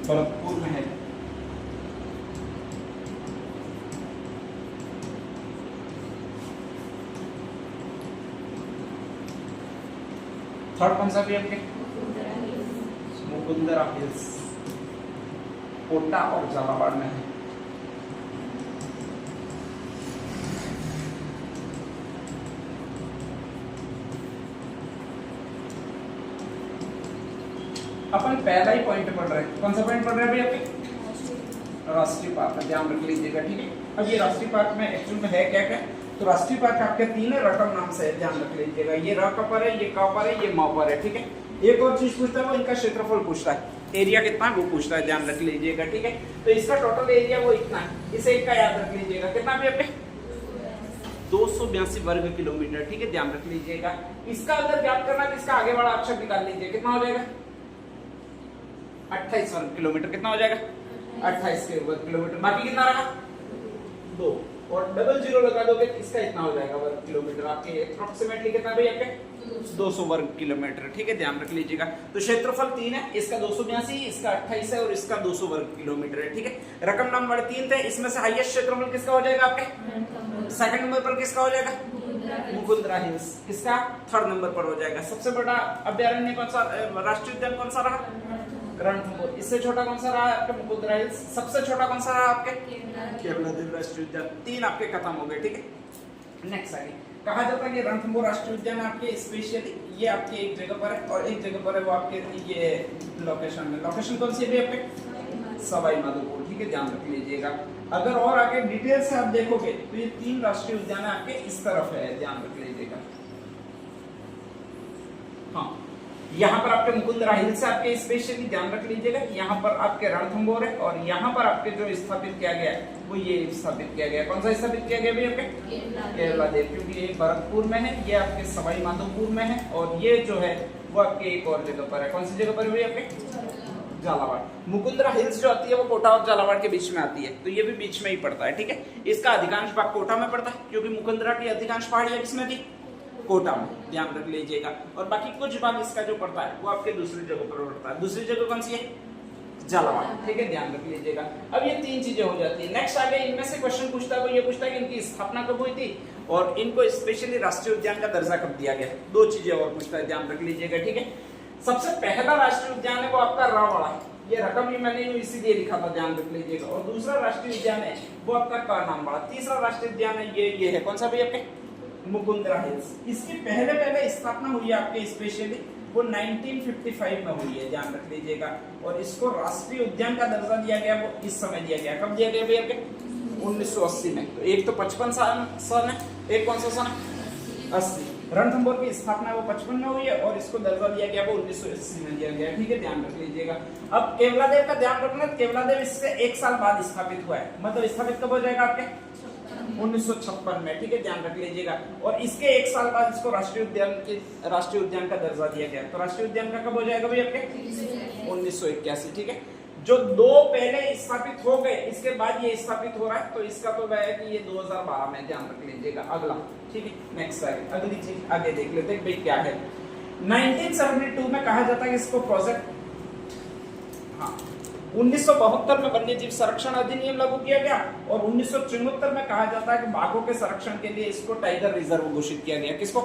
भरतपुर में है। थर्ड कौन सा भी आपके? मुकुंदरा हिल्स, कोटा और झालावाड़ में है। अपन पहला ही पॉइंट पढ़ रहे हैं। कौन सा पॉइंट पढ़ रहे हैं अभी आपके? राष्ट्रीय पार्क, ध्यान रख लीजिएगा, ठीक है। अब ये राष्ट्रीय पार्क में एक्चुअल में है क्या क्या? तो राष्ट्रीय पार्क आपके तीन रकम नाम से है, ध्यान रख लीजिएगा। ये र का पर है, ये क पर है, ये म पर है, ठीक है। एक और चीज पूछता है, वो इनका क्षेत्रफल पूछता है, एरिया कितना है वो पूछता है, ध्यान रख लीजिएगा, ठीक है। तो इसका टोटल एरिया वो इतना है, इसे एक का याद रख लीजिएगा। कितना भी आपके? 282 वर्ग किलोमीटर, ठीक है, ध्यान रख लीजिएगा। इसका अगर ज्ञात करना है तो इसका आगे वाला अक्षर निकाल लीजिए, कितना हो जाएगा? 28 वर्ग किलोमीटर। कितना हो जाएगा? 28 वर्ग किलोमीटर। बाकी कितना रहा? 2 और डबल जीरो लगा दोगे तो इसका इतना हो जाएगा वर्ग किलोमीटर। आपके अप्रोक्सीमेटली कितना भाई आपके? 200 वर्ग किलोमीटर, ठीक है, ध्यान रख लीजिएगा। तो क्षेत्रफल 3 है, इसका 282, इसका 28 है और इसका 200 वर्ग किलोमीटर है, ठीक है। रकम नंबर 3 थे, इसमें से हाईएस्ट क्षेत्रफल किसका हो जाएगा आपके? सेकंड नंबर पर किसका हो जाएगा? मुकुंदरा हिल्स। किसका? थर्ड नंबर पर हो जाएगा। सबसे बड़ा अभ्यारण्य कौन सा, राष्ट्रीय उद्यान कौन सा रहा? रणथंभौर। इससे छोटा कौन सा रहा है आपके? मुकुंदरा हिल्स। सबसे छोटा कौन सा रहा आपके? केवलादेव राष्ट्रीय उद्यान। 3 आपके खत्म हो गए, ठीक है। नेक्स्ट आगे कहा जाता है कि रणथंभौर राष्ट्रीय उद्यान आपके स्पेशली ये आपके एक जगह पर है और एक जगह पर है वो आपके ये लोकेशन में। लोकेशन कौन सी है आपके? सवाई माधोपुर, ठीक है, ध्यान रख लीजिएगा। अगर और आगे डिटेल से आप देखोगे तो ये 3 राष्ट्रीय उद्यान आपके इस तरफ है, ध्यान रख लीजिएगा। हाँ, यहाँ पर आपके मुकुंदरा हिल्स से आपके स्पेशली ध्यान रख लीजिएगा। यहाँ पर आपके रणथंभौर है और यहाँ पर आपके जो स्थापित किया गया है वो ये स्थापित किया गया। कौन सा स्थापित किया गया भी आपके? केवलादेव, क्योंकि ये भरतपुर में है, ये आपके सवाई माधोपुर में है और ये जो है वो आपके एक और जगह पर है। कौन सी जगह पर हुई आपके? झालावाड़। मुकुंदरा हिल्स जो आती है वो कोटा और झालावाड़ के बीच में आती है, तो ये भी बीच में ही पड़ता है, ठीक है। इसका अधिकांश भाग कोटा में पड़ता है क्योंकि मुकुंदरा की अधिकांश पहाड़ियां किसमें थी? कोटा में, ध्यान रख लीजिएगा। और बाकी कुछ भाग इसका जो पड़ता है वो आपके दूसरी जगह पर पड़ता है। दूसरी जगह कौन सी है? झालावाड़, ठीक है, ध्यान रख लीजिएगा। अब ये 3 चीजें हो जाती है। नेक्स्ट आगे इनमें से क्वेश्चन पूछता है, वो ये पूछता है कि इनकी स्थापना कब हुई थी और इनको स्पेशली राष्ट्रीय उद्यान का दर्जा कब दिया गया। 2 चीजें और पूछता है, ध्यान रख लीजिएगा, ठीक है। सबसे पहला राष्ट्रीय उद्यान है वो आपका रावड़ा है, ये रकम ही मैंने इसीलिए लिखा था, ध्यान रख लीजिएगा। और दूसरा राष्ट्रीय उद्यान है वो आपका कारनामबाड़ा। तीसरा राष्ट्रीय उद्यान है ये है, कौन सा भी आपके? मुकुंदरा हिल्स। इसकी पहले स्थापना हुई है आपके स्पेशली वो 1955 में हुई है, ध्यान रख लीजिएगा। और इसको राष्ट्रीय उद्यान का दर्जा दिया गया वो इस समय दिया गया। कब दिया गया भैया? 1980 में। तो एक तो 55 सन है, एक कौन सा सन है? 80। रणथंभौर की स्थापना वो 55 में हुई है और इसको दर्जा दिया गया वो 1980 में दिया गया, ठीक है, ध्यान रख लीजिएगा। अब केवलादेव का ध्यान रखना, केवलादेव इससे 1 साल बाद स्थापित हुआ है, मतलब स्थापित कब हो जाएगा आपके? 1956 में, ठीक है, ध्यान रख लीजिएगा। और इसके 1 साल बाद इसको राष्ट्रीय उद्यान का दर्जा दिया गया। तो राष्ट्रीय उद्यान का कब हो जाएगा भाई आपके? 1981, ठीक है। जो 2 पहले स्थापित हो गए इसके बाद ये स्थापित हो रहा है, तो इसका तो वह है कि ये 2012 में, ध्यान रख लीजिएगा। अगला, ठीक है, नेक्स्ट आगे अगली चीज आगे देख लेते हैं भाई क्या है। 1972 में कहा जाता है कि इसको प्रोजेक्ट, हाँ, 1972 में वन्य जीव संरक्षण अधिनियम लागू किया गया और 1974 में कहा जाता है कि बाघों के संरक्षण के लिए इसको टाइगर रिजर्व घोषित किया गया। किसको?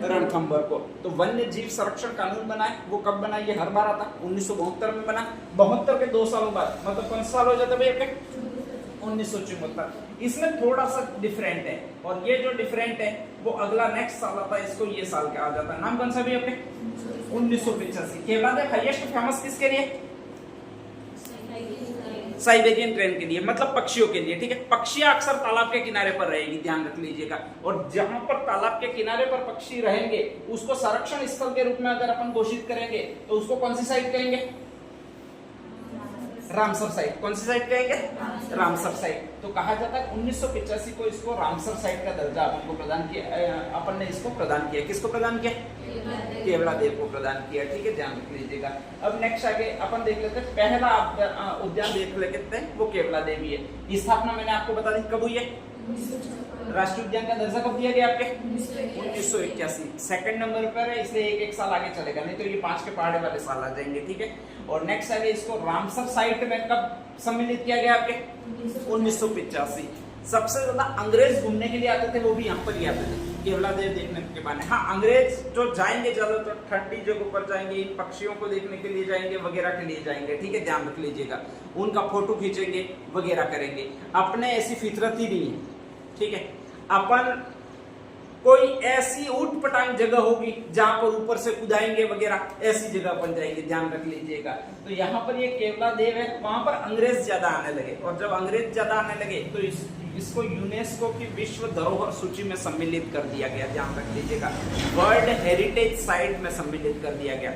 रणथंभौर को। तो वन्य जीव संरक्षण कानून बना है, वो कब बना? ये हर बार आता, 1972 में बना। 72 के 2 सालों बाद, मतलब कौन सा साल हो जाता है भैया? 1974। इसमें थोड़ा सा डिफरेंट है और ये जो डिफरेंट है वो अगला नेक्स्ट साल आता है, इसको ये साल क्या आ जाता है। नाम कौन सा भी आपके? 1985। केवलादेव हाईएस्ट फेमस किसके लिए? साइबेरियन क्रेन के लिए, मतलब पक्षियों के लिए, ठीक है। पक्षियां अक्सर तालाब के किनारे पर रहेगी, ध्यान रख लीजिएगा। और जहां पर तालाब के किनारे पर पक्षी रहेंगे उसको संरक्षण स्थल के रूप में अगर अपन घोषित करेंगे तो उसको कौन सी साइट कहेंगे? Ramsar site. कौन सी साइट कहेंगे? Ramsar site. तो कहा जाता है 1985 को इसको रामसर साइट का दर्जा अपन को प्रदान किया, अपन ने इसको प्रदान किया। किसको प्रदान किया? केवलादेव को प्रदान किया, ठीक है, ध्यान रख लीजिएगा। अब नेक्स्ट आगे अपन देख लेते हैं, पहला उद्यान देख लेते हैं, वो केवलादेव ही है। स्थापना मैंने आपको बता दी कब हुई है? राष्ट्रीय उद्यान का दर्जा कब दिया गया आपके? 1981। सेकंड नंबर पर है, इसलिए एक साल आगे चलेगा, नहीं तो ये 5 के पहाड़े वाले साल आ जाएंगे, ठीक है। और नेक्स्ट आगे इसको रामसर साइट में कब सम्मिलित किया गया आपके? 1985। सबसे ज्यादा अंग्रेज घूमने के लिए आते थे, वो भी यहाँ पर ही आते थे केवलादेव देखने के बहाने। हाँ, अंग्रेज जो जाएंगे ज्यादातर ठंडी जगहों पर जाएंगे, इन पक्षियों को देखने के लिए जाएंगे, वगैरह के लिए जाएंगे, ठीक है, ध्यान रख लीजिएगा। उनका फोटो खींचेंगे वगैरह करेंगे। अपने ऐसी फितरत ही नहीं है, ठीक है। अपन कोई ऐसी ऊट पटांग जगह होगी जहां पर ऊपर से कूदाएंगे वगैरह, ऐसी जगह अपन जाएंगे, ध्यान रख लीजिएगा। तो यहाँ पर ये केवलादेव है, वहां पर अंग्रेज ज्यादा आने लगे, और जब अंग्रेज ज्यादा आने लगे तो इसको यूनेस्को की विश्व धरोहर सूची में सम्मिलित कर दिया गया, ध्यान रख लीजिएगा। वर्ल्ड हेरिटेज साइट में सम्मिलित कर दिया गया।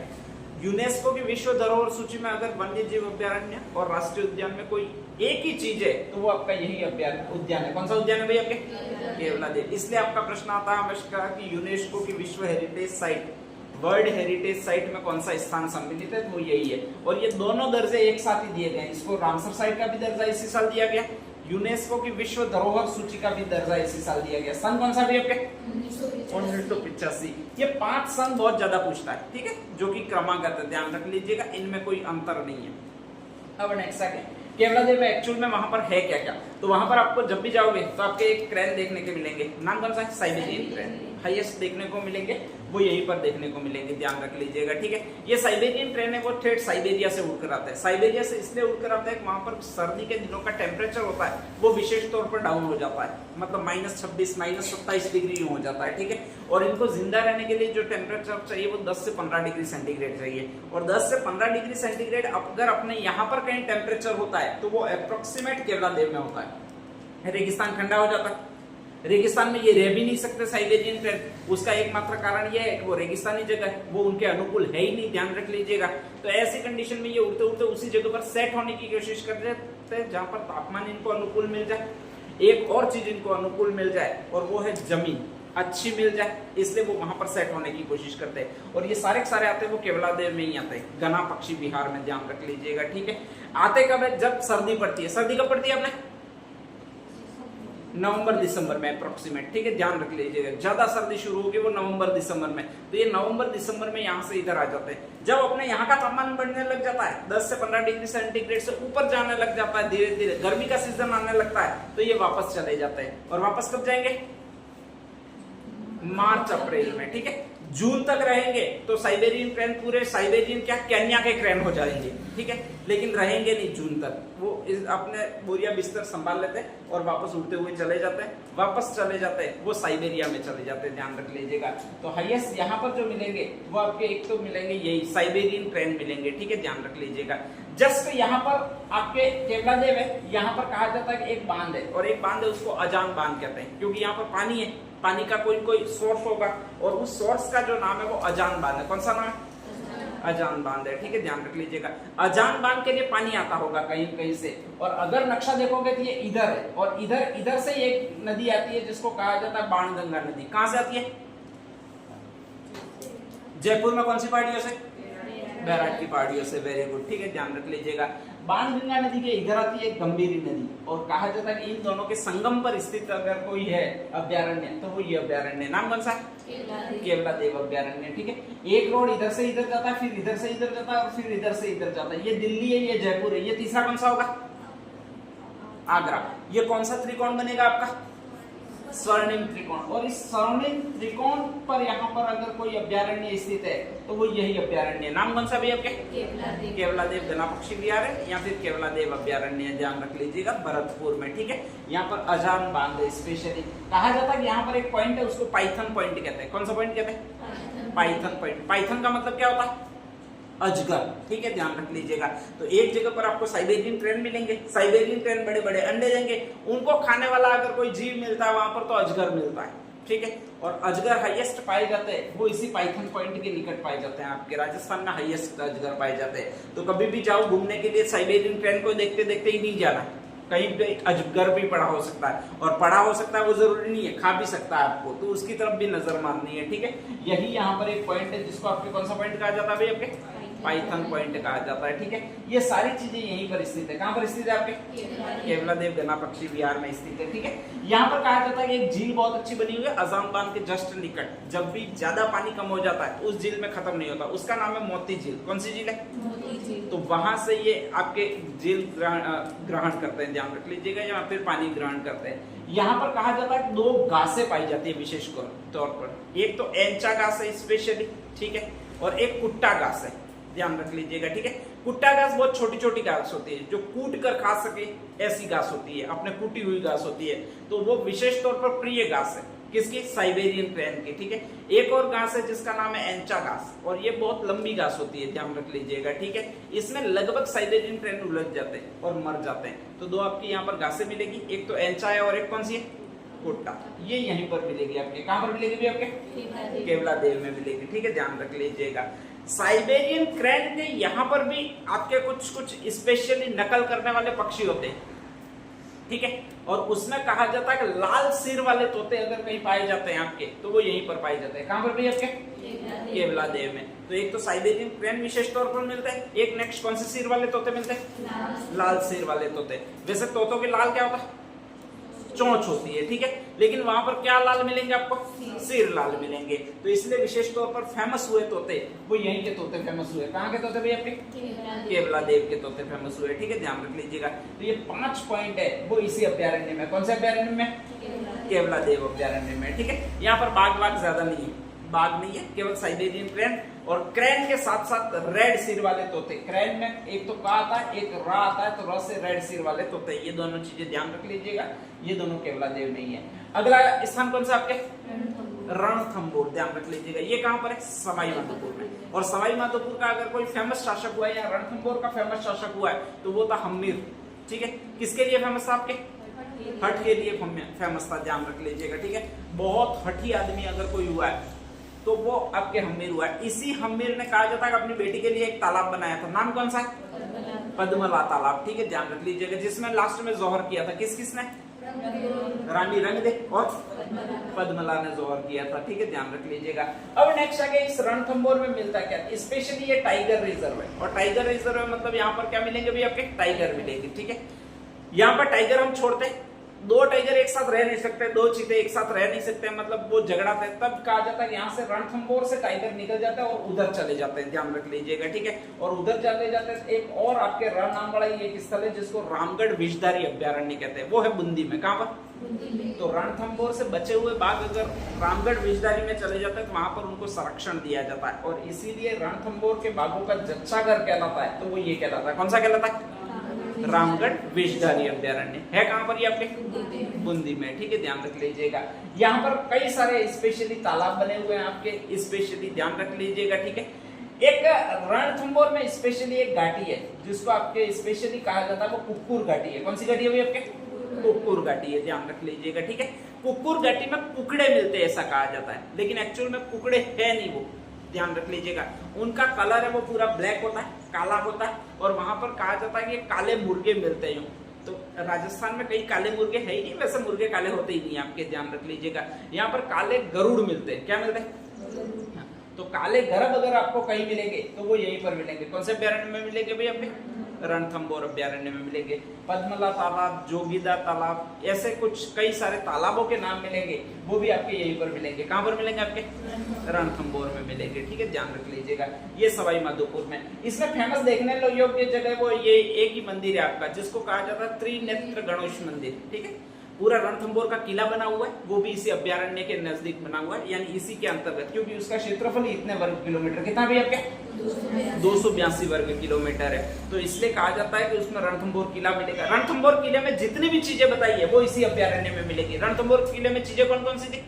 यूनेस्को की विश्व धरोहर सूची में अगर वन्य जीव अभ्यारण्य और राष्ट्रीय उद्यान में कोई एक ही चीज है तो वो आपका यही उद्यान है। कौन सा उद्यान है भाई आपके? केवलादेव। इसलिए आपका प्रश्न आता है हमेशा कि यूनेस्को की विश्व heritage site, world heritage site में कौन सा स्थान सम्मिलित है, तो वो यही है। और ये दोनों दर्जे एक साथ ही दिए गए। इसको रामसर साइट का भी दर्जा इसी साल दिया गया, यूनेस्को की विश्व धरोहर सूची का भी दर्जा इसी साल दिया गया। सन कौन सा भी आपके? 1985। ये 5 सन बहुत ज्यादा पूछता है, ठीक है, जो कि क्रमागत है, ध्यान रख लीजिएगा, इनमें कोई अंतर नहीं है। अब नेक्स्ट आगे केवलादेव में एक्चुअल में वहां पर है क्या क्या, तो वहां पर आपको जब भी जाओगे तो आपके एक क्रेन देखने के मिलेंगे। नाम कौन सा है? Siberian crane. हाईएस्ट देखने को मिलेंगे, वो यहीं पर देखने को मिलेंगे, ध्यान रख लीजिएगा, ठीक है। ये साइबेरियन ट्रेन है, वो ठेठ साइबेरिया से उड़कर आता है। साइबेरिया से इसलिए उड़कर आता है कि वहां पर सर्दी के दिनों का टेम्परेचर होता है वो विशेष तौर पर डाउन हो जाता है, मतलब -26 -27 डिग्री हो जाता है, ठीक है। और इनको जिंदा रहने के लिए जो टेम्परेचर चाहिए वो 10 से 15 डिग्री सेंटीग्रेड चाहिए। और 10 से 15 डिग्री सेंटीग्रेड अगर अपने यहाँ पर कहीं टेम्परेचर होता है तो वो अप्रोक्सीमेट केवलादेव में होता है। रेगिस्तान ठंडा हो जाता है, रेगिस्तान में ये रह भी नहीं सकते साइबेरियन ट्रेन। उसका एकमात्र कारण ये है कि वो रेगिस्तानी जगह है, वो उनके अनुकूल है ही नहीं, ध्यान रख लीजिएगा। तो ऐसी कंडीशन में ये उड़ते उड़ते उसी जगह पर सेट होने की कोशिश करते हैं जहां पर तापमान इनको अनुकूल मिल जाए, एक और चीज इनको अनुकूल मिल जाए, और वो है जमीन अच्छी मिल जाए, इसलिए वो वहां पर सेट होने की कोशिश करते हैं। और ये सारे के सारे आते हैं वो केवलादेव में ही आते हैं, गना पक्षी विहार में, ध्यान रख लीजिएगा, ठीक है। आते कब है? जब सर्दी पड़ती है। सर्दी कब पड़ती है आपने? नवंबर दिसंबर में अप्रोक्सीमेट, ठीक है, ध्यान रख लीजिएगा। ज्यादा सर्दी शुरू होगी वो नवंबर दिसंबर में, तो ये नवंबर दिसंबर में यहाँ से इधर आ जाते हैं। जब अपने यहाँ का तापमान बढ़ने लग जाता है, 10 से 15 डिग्री सेंटीग्रेड से ऊपर जाने लग जाता है, धीरे धीरे गर्मी का सीजन आने लगता है, तो ये वापस चले जाते हैं। और वापस कब जाएंगे? मार्च अप्रैल में, ठीक है। जून तक रहेंगे तो साइबेरियन क्रेन पूरे साइबेरियन क्या केन्या के क्रेन हो जाएंगे, ठीक है, लेकिन रहेंगे नहीं जून तक। वो अपने बोरिया बिस्तर संभाल लेते हैं और वापस उड़ते हुए चले जाते हैं, वापस चले जाते हैं, वो साइबेरिया में चले जाते हैं, ध्यान रख लीजिएगा। तो हाईएस्ट यहाँ पर जो मिलेंगे वो आपके एक तो मिलेंगे यही साइबेरियन क्रेन मिलेंगे, ठीक है, ध्यान रख लीजिएगा। जस्ट यहाँ पर आपके केवलादेव है, यहाँ पर कहा जाता है कि एक बांध है, और एक बांध है उसको अजान बांध कहते हैं, क्योंकि यहाँ पर पानी है, पानी का कोई सोर्स होगा, और उस सोर्स का जो नाम है वो अजान बांध है। कौन सा नाम है? अजान बांध है, ठीक है, ध्यान रख लीजिएगा। अजान बांध के लिए पानी आता होगा कहीं कहीं से, और अगर नक्शा देखोगे तो ये इधर है, और इधर से एक नदी आती है जिसको कहा जाता है बाणगंगा नदी। कहां से आती है? जयपुर में कौन सी पहाड़ियों से? बैराट की पहाड़ियों से, वेरी गुड, ठीक है, ध्यान रख लीजिएगा। बाणगंगा नदी के इधर आती है गंभीरी नदी, और कहा जाता है कि इन दोनों के संगम पर स्थित अगर कोई है अभ्यारण्य तो वो ये अभ्यारण्य। नाम कौन सा है? केवलादेव अभ्यारण्य, ठीक है। एक रोड इधर से इधर जाता है, फिर इधर से इधर जाता है, और फिर इधर से इधर जाता है। ये दिल्ली है, ये जयपुर है, ये तीसरा कौन सा होगा? आगरा। ये कौन सा त्रिकोण बनेगा आपका? स्वर्णिम त्रिकोण। और इस स्वर्णिम त्रिकोण पर यहाँ पर अगर कोई अभ्यारण्य स्थित है तो वो यही अभ्यारण्य। नाम कौन सा भी आपके? केवलादेव गना पक्षी विहार है, या फिर केवलादेव अभ्यारण्य, ध्यान रख लीजिएगा, भरतपुर में, ठीक है। यहाँ पर अजान बांध है, स्पेशली कहा जाता है कि यहाँ पर एक पॉइंट है उसको पाइथन पॉइंट कहते हैं। कौन सा पॉइंट कहते हैं? Python point. पाइथन का मतलब क्या होता है? अजगर, ठीक है, ध्यान रख लीजिएगा। तो एक जगह पर आपको साइबेरियन क्रेन मिलेंगे, साइबेरियन क्रेन बड़े बड़े अंडे देंगे, उनको खाने वाला अगर कोई जीव मिलता है वहां पर तो अजगर मिलता है, ठीक है। और अजगर हाईएस्ट पाए जाते हैं वो इसी पाइथन पॉइंट के निकट पाए जाते हैं, आपके राजस्थान में हाईएस्ट अजगर पाए जाते हैं। तो कभी भी जाओ घूमने के लिए साइबेरियन क्रेन को देखते देखते ही नहीं जाना, कहीं पे अजगर भी पड़ा हो सकता है, और पड़ा हो सकता है वो जरूरी नहीं है, खा भी सकता है आपको, तो उसकी तरफ भी नजर मारनी है, ठीक है। यही यहाँ पर एक पॉइंट है जिसको आपके कौन सा पॉइंट कहा जाता है भाई? आपके पाइथन पॉइंट कहा जाता है, ठीक है। ये सारी चीजें यहीं पर स्थित है। कहाँ पर स्थित है आपके? केवलादेव गना पक्षी विहार में स्थित है, ठीक है। यहाँ पर कहा जाता है कि एक झील बहुत अच्छी बनी हुई है अजाम बांध के जस्ट निकट। जब भी ज्यादा पानी कम हो जाता है उस झील में खत्म नहीं होता, उसका नाम है मोती झील। कौन सी झील है? मोती झील। तो वहां से ये आपके झील ग्रहण करते हैं, ध्यान रख लीजिएगा, या फिर पानी ग्रहण करते हैं। यहाँ पर कहा जाता है 2 घासें पाई जाती है विशेष तौर पर। एक तो एंचा घास है स्पेशली, ठीक है, और एक कुट्टा घास है, ध्यान रख लीजिएगा, ठीक है। कुट्टा घास बहुत छोटी छोटी घास होती है जो कूट कर खा सके, ऐसी घास होती है, अपने कूटी हुई घास होती है। तो वो विशेष तौर पर प्रिय घास है, किसकी? साइबेरियन क्रेन की, ठीक है। एक और घास है जिसका नाम है एंचा घास, और ये बहुत लंबी घास होती है, ध्यान रख लीजिएगा, ठीक है। इसमें लगभग साइबेरियन क्रेन उलझ जाते हैं और मर जाते हैं। तो 2 आपकी यहाँ पर घासें मिलेगी, एक तो एंचा है और एक कौन सी है? कुट्टा। ये यहीं पर मिलेगी आपके। कहाँ पर मिलेगी भी आपके? केवलादेव में मिलेगी, ठीक है, ध्यान रख लीजिएगा। साइबेरियन क्रेन के यहाँ पर भी आपके कुछ स्पेशली नकल करने वाले पक्षी होते हैं, ठीक है। और उसमें कहा जाता है कि लाल सिर वाले तोते अगर कहीं पाए जाते हैं आपके, तो वो यहीं पर पाए जाते हैं। कहाँ पर भी आपके? केवलादेव में। तो एक तो साइबेरियन क्रेन विशेष तौर पर मिलता है, एक नेक्स्ट कौन से सिर वाले तोते मिलते हैं? लाल सिर वाले तोते। वैसे तोतों के लाल क्या होता है? चोंच होती है, ठीक है, लेकिन वहां पर क्या लाल मिलेंगे आपको? सिर लाल मिलेंगे। तो इसलिए विशेष तौर पर फेमस हुए तोते वो यहीं के तोते फेमस हुए। कहाँ के तोते भैया? आपके केवलादेव के तोते फेमस हुए, ठीक है, ध्यान रख लीजिएगा। तो ये 5 पॉइंट है वो इसी अभ्यारण्य में। कौन से अभ्यारण्य में? केवलादेव अभ्यारण्य में, ठीक है। यहाँ पर बाघ ज्यादा नहीं है, बाघ नहीं है, केवल साइबेरियन क्रेन और क्रेन के साथ साथ रेड सिर वाले तोते। क्रेन में एक तो का आता है, एक रा आता है, तो र से रेड सिर वाले तोते। ये दोनों चीजें ध्यान रख लीजिएगा, ये दोनों केवलादेव नहीं है। अगला स्थान कौन सा आपके? रणथंभौर, ध्यान रख लीजिएगा। ये कहां पर है? सवाई माधोपुर में। और सवाई माधोपुर का अगर कोई फेमस शासक हुआ है या रणथंभौर का फेमस शासक हुआ है तो वो था हम्मीर, ठीक है। किसके लिए फेमस था? आपके हठ के लिए फेमस था, ध्यान रख लीजिएगा, ठीक है। बहुत हठी आदमी अगर कोई हुआ है तो वो आपके हम्मीर हुआ है। इसी हम्मीर ने कहा जाता है कि अपनी बेटी के लिए एक तालाब बनाया था। नाम कौन सा है? पद्मला तालाब, ठीक है, ध्यान रख लीजिएगा, जिसमें लास्ट में जोहर किया था। किसने? रानी रंगदे और पद्मला ने जोहर किया था, ठीक है, ध्यान रख लीजिएगा। अब नेक्स्ट आ गया, इस रणथंभौर में मिलता क्या? स्पेशली ये टाइगर रिजर्व है, और टाइगर रिजर्व में मतलब यहाँ पर क्या मिलेंगे भी आपके? टाइगर मिलेंगे, ठीक है। यहाँ पर टाइगर हम छोड़ते हैं, 2 टाइगर एक साथ रह नहीं सकते, 2 चीते एक साथ रह नहीं सकते, मतलब वो झगड़ाते हैं। तब कहा जाता है यहाँ से रणथंभौर से टाइगर निकल जाता है और उधर चले जाते हैं, ध्यान रख लीजिएगा, ठीक है। और उधर चले जाते हैं एक और आपके रण नाम वाला एक स्थल है जिसको रामगढ़ विषधारी अभ्यारण्य कहते हैं, वो है बूंदी में। कहाँ पर? तो रणथंभौर से बचे हुए बाघ अगर रामगढ़ विषधारी में चले जाते हैं तो वहां पर उनको संरक्षण दिया जाता है, और इसीलिए रणथंभौर के बाघों का जच्चाघर कहलाता है, तो वो ये कहलाता है। कौन सा कहलाता है? रामगढ़ विषधारी अभ्यारण्य है। कहां पर? ये आपके बूंदी में, ठीक है, ध्यान रख लीजिएगा। यहाँ पर कई सारे स्पेशली तालाब बने हुए हैं आपके, स्पेशली ध्यान रख लीजिएगा, ठीक है। एक रणथंभौर में स्पेशली एक घाटी है जिसको आपके स्पेशली कहा जाता है वो कुक्कुर घाटी है। कौन सी घाटी है भाई आपके? कुक्कुर घाटी है, ध्यान रख लीजिएगा, ठीक है। कुक्कुर घाटी में कुकड़े मिलते हैं ऐसा कहा जाता है, लेकिन एक्चुअल में कुकड़े है नहीं वो, ध्यान रख लीजिएगा। उनका कलर है वो पूरा ब्लैक होता है, काला होता है, और वहां पर कहा जाता है कि काले मुर्गे मिलते हैं। तो राजस्थान में कई काले मुर्गे है ही नहीं, वैसे मुर्गे काले होते ही नहीं आपके, ध्यान रख लीजिएगा। यहाँ पर काले गरुड़ मिलते हैं। क्या मिलते हैं? तो काले गरब अगर आपको कहीं मिलेंगे तो वो यहीं पर मिलेंगे। कौन से अभ्यारण्य में मिलेंगे भाई? आपके रणथंभौर अभ्यारण्य में मिलेंगे। पद्मला तालाब, जोगीदा तालाब, ऐसे कुछ कई सारे तालाबों के नाम मिलेंगे, वो भी आपके यहीं पर मिलेंगे। कहां पर मिलेंगे? आपके रणथंभौर में मिलेंगे, ठीक है, ध्यान रख लीजिएगा। ये सवाई माधोपुर में। इसमें फेमस देखने योग्य जगह वो ये एक ही मंदिर है आपका, जिसको कहा जाता है त्रिनेत्र गणेश मंदिर, ठीक है। पूरा रणथंभौर का किला बना हुआ है, वो भी इसी अभ्यारण्य के नजदीक बना हुआ है, यानी इसी के अंतर्गत, क्योंकि उसका क्षेत्रफल इतने वर्ग किलोमीटर, कितना भी आपके 282 वर्ग किलोमीटर है, तो इसलिए कहा जाता है कि उसमें रणथंभौर किला मिलेगा। रणथंभौर किले में जितनी भी चीजें बताई है वो इसी अभ्यारण्य में मिलेगी। रणथंभौर किले में चीजें कौन कौन सी थी?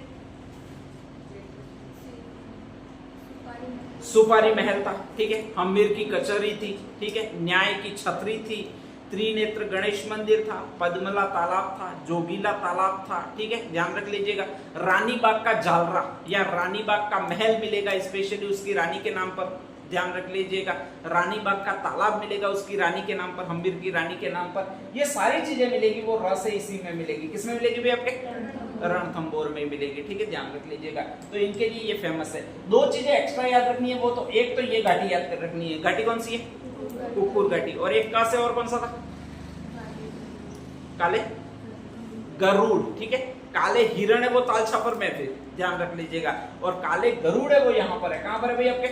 सुपारी महल था, ठीक है, हम्मीर की कचहरी थी, ठीक है, न्याय की छतरी थी, त्रिनेत्र गणेश मंदिर था, पद्मला तालाब था, जोगीला तालाब था, ठीक है, ध्यान रख लीजिएगा। रानी बाग का जालरा या रानी बाग का महल मिलेगा, स्पेशली उसकी रानी के नाम पर, ध्यान रख लीजिएगा। रानी बाग का तालाब मिलेगा उसकी रानी के नाम पर, हम्मीर की रानी के नाम पर। ये सारी चीजें मिलेगी वो रस इसी में मिलेगी। किसमें मिलेगी भाई? आपके रणथंभौर में मिलेगी, ठीक है, ध्यान रख लीजिएगा। तो इनके लिए ये फेमस है। दो चीजें एक्स्ट्रा याद रखनी है, वो तो एक तो ये घाटी याद रखनी है। घाटी कौन सी है? कुक्कुर घाटी। और एक कहां से और कौन सा था? काले गरुड़, ठीक है। काले हिरण है वो तालछापर में, फिर ध्यान रख लीजिएगा। और काले गरुड़ है वो यहाँ पर है। कहां पर है भाई आपके?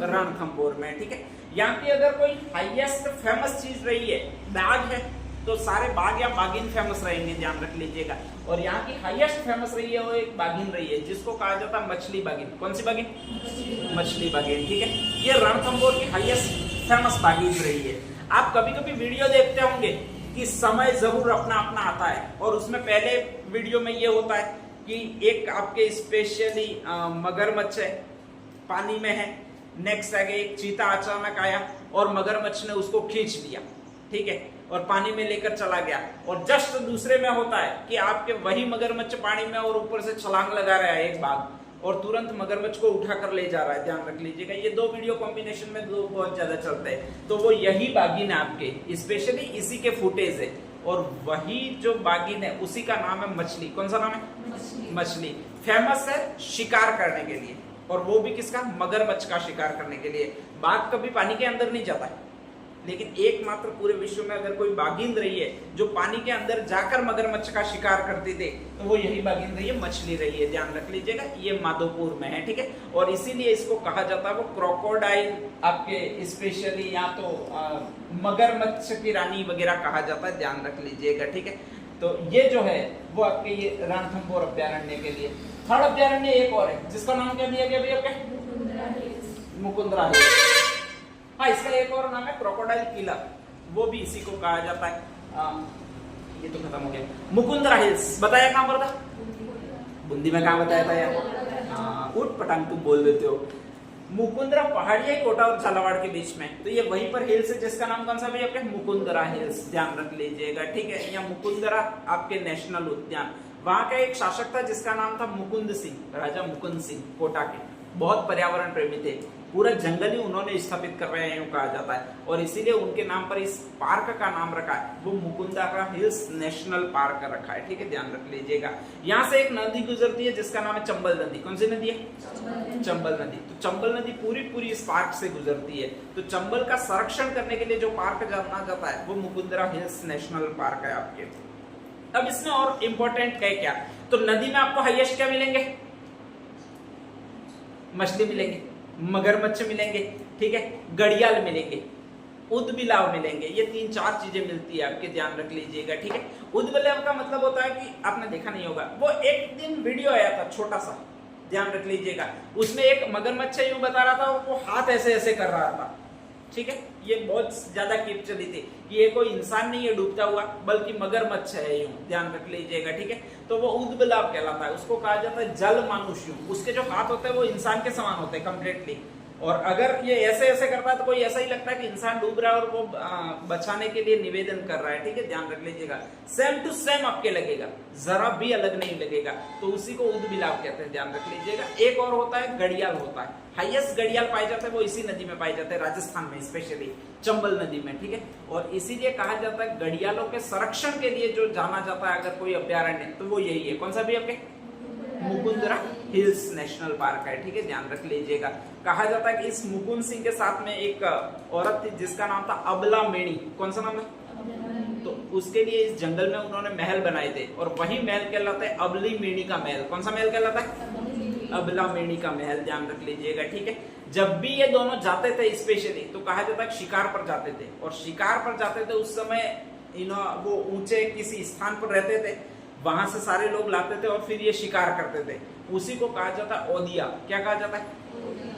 रणथंभौर में, ठीक है। यहाँ की अगर कोई हाईएस्ट फेमस चीज रही है, बाघ है, तो सारे बाघ या बाघिन फेमस रहेंगे, ध्यान रख लीजिएगा। और यहाँ की हाईएस्ट फेमस रही है वो एक बाघिन रही है, जिसको कहा जाता है मछली बाघिन। कौन सी बाघिन? मछली बाघिन, ठीक है। ये रणथंभौर की हाईएस्ट फेमस बाघिन रही है। आप कभी कभी वीडियो देखते होंगे कि समय जरूर अपना अपना आता है, और उसमें पहले वीडियो में ये होता है कि एक आपके स्पेशली मगरमच्छ है, पानी में है, नेक्स्ट आगे एक चीता अचानक आया और मगरमच्छ ने उसको खींच लिया, ठीक है, और पानी में लेकर चला गया। और जस्ट दूसरे में होता है कि आपके वही मगरमच्छ पानी में और ऊपर से छलांग लगा रहा है एक बाघ, और तुरंत मगरमच्छ को उठाकर ले जा रहा है, ध्यान रख लीजिएगा। ये दो वीडियो कॉम्बिनेशन में दो बहुत ज्यादा चलते हैं। तो वो यही बाघिन है आपके, स्पेशली इसी के फुटेज है, और वही जो बाघिन है उसी का नाम है मछली। कौन सा नाम है? मछली। फेमस है शिकार करने के लिए, और वो भी किसका? मगरमच्छ का शिकार करने के लिए। बाघ कभी पानी के अंदर नहीं जाता है, लेकिन एकमात्र पूरे विश्व में अगर कोई बाघिन रही है जो पानी के अंदर जाकर मगरमच्छ का शिकार करती थी, तो वो यही बाघिन रही है, मछली रही है, ध्यान रख लीजिएगा। ये माधोपुर में है, ठीक है। और इसीलिए इसको कहा जाता है वो क्रोकोडाइल आपके स्पेशली, या तो मगरमच्छ की रानी वगैरह कहा जाता है, ध्यान रख लीजिएगा, ठीक है। तो ये जो है वो आपके ये रणथंभौर अभ्यारण्य के लिए। थर्ड अभ्यारण्य एक और है, जिसका नाम क्या दिया गया भैया? मुकुंदरा हिल्स। हाँ, इसका एक और नाम है क्रोकोडाइल किलर, वो भी इसी को कहा जाता है। ये तो खत्म हो गया। मुकुंदरा हिल्स बताया कहां पर था? बूंदी में। कहां बताया था यार? उठ पटांग तुम बोल देते हो। मुकुंदरा पहाड़ी है कोटा और झालावाड़ के बीच में, तो ये वहीं पर हिल्स है जिसका नाम कौन सा भैया आपके? मुकुंदरा हिल्स, ध्यान रख लीजिएगा, ठीक है। या मुकुंदरा आपके नेशनल उद्यान। वहां का एक शासक था जिसका नाम था मुकुंद सिंह, राजा मुकुंद सिंह कोटा के। बहुत पर्यावरण प्रेमी थे, पूरा जंगल ही उन्होंने स्थापित करवाया यूं कहा जाता है, और इसीलिए उनके नाम पर इस पार्क का नाम रखा है, वो मुकुंदरा हिल्स नेशनल पार्क रखा है, ठीक है, ध्यान रख लीजिएगा। यहाँ से एक नदी गुजरती है जिसका नाम है चंबल नदी। कौन सी नदी है? चंबल नदी। तो चंबल नदी पूरी इस पार्क से गुजरती है। तो चंबल का संरक्षण करने के लिए जो पार्क जाना जाता है वो मुकुंदरा हिल्स नेशनल पार्क है आपके। अब इसमें और इम्पोर्टेंट है क्या? तो नदी में आपको हाईएस्ट क्या मिलेंगे? मछली मिलेंगे, मगरमच्छ मिलेंगे, ठीक है, घड़ियाल मिलेंगे, उदबिलाव मिलेंगे। ये 3-4 चीजें मिलती है आपके, ध्यान रख लीजिएगा, ठीक है। उदबिलाव का मतलब होता है कि आपने देखा नहीं होगा, वो एक दिन वीडियो आया था छोटा सा, ध्यान रख लीजिएगा। उसमें एक मगरमच्छ यूं बता रहा था, वो हाथ ऐसे ऐसे कर रहा था, ठीक है। ये बहुत ज्यादा क्लिप चली थी कि ये कोई इंसान नहीं है डूबता हुआ, बल्कि मगरमच्छ है, यूं ध्यान रख लीजिएगा, ठीक है। तो वो उदबिलाव कहलाता है, उसको कहा जाता है जल मानुष्य। उसके जो हाथ होते हैं वो इंसान के समान होते हैं कंप्लीटली, और अगर ये ऐसे ऐसे करता है तो कोई ऐसा ही लगता है कि इंसान डूब रहा है और वो बचाने के लिए निवेदन कर रहा है, ठीक है, ध्यान रख लीजिएगा। सेम टू सेम आपके लगेगा, जरा भी अलग नहीं लगेगा, तो उसी को उदबिलाव कहते हैं, ध्यान रख लीजिएगा। एक और होता है घड़ियाल होता है, हाईएस्ट घड़ियाल पाए जाते हैं वो इसी नदी में पाए जाते हैं, राजस्थान में, स्पेशली चंबल नदी में, ठीक है। और इसीलिए कहा जाता है घड़ियालों के संरक्षण के लिए जो जाना जाता है अगर कोई अभ्यारण्य, तो वो यही है। कौन सा भी आपके? मुकुंदरा हिल्स नेशनल पार्क है, ठीक है, ध्यान रख लीजिएगा। कहा जाता है कि इस मुकुंद सिंह के साथ में एक औरत थी जिसका नाम था अबला मेणी। कौन सा नाम है? तो उसके लिए इस जंगल में उन्होंने महल बनाए थे, और वही महल कहलाता है अबली मेणी का महल। कौन सा महल कहलाता है? अबला मेणी का महल, ध्यान रख लीजिएगा, ठीक है। जब भी ये दोनों जाते थे स्पेशली, तो कहा जाता है शिकार पर जाते थे, और शिकार पर जाते थे उस समय वो ऊंचे किसी स्थान पर रहते थे, वहां से सारे लोग लाते थे और फिर ये शिकार करते थे। उसी को कहा जाता है ओदिया। क्या कहा जाता है?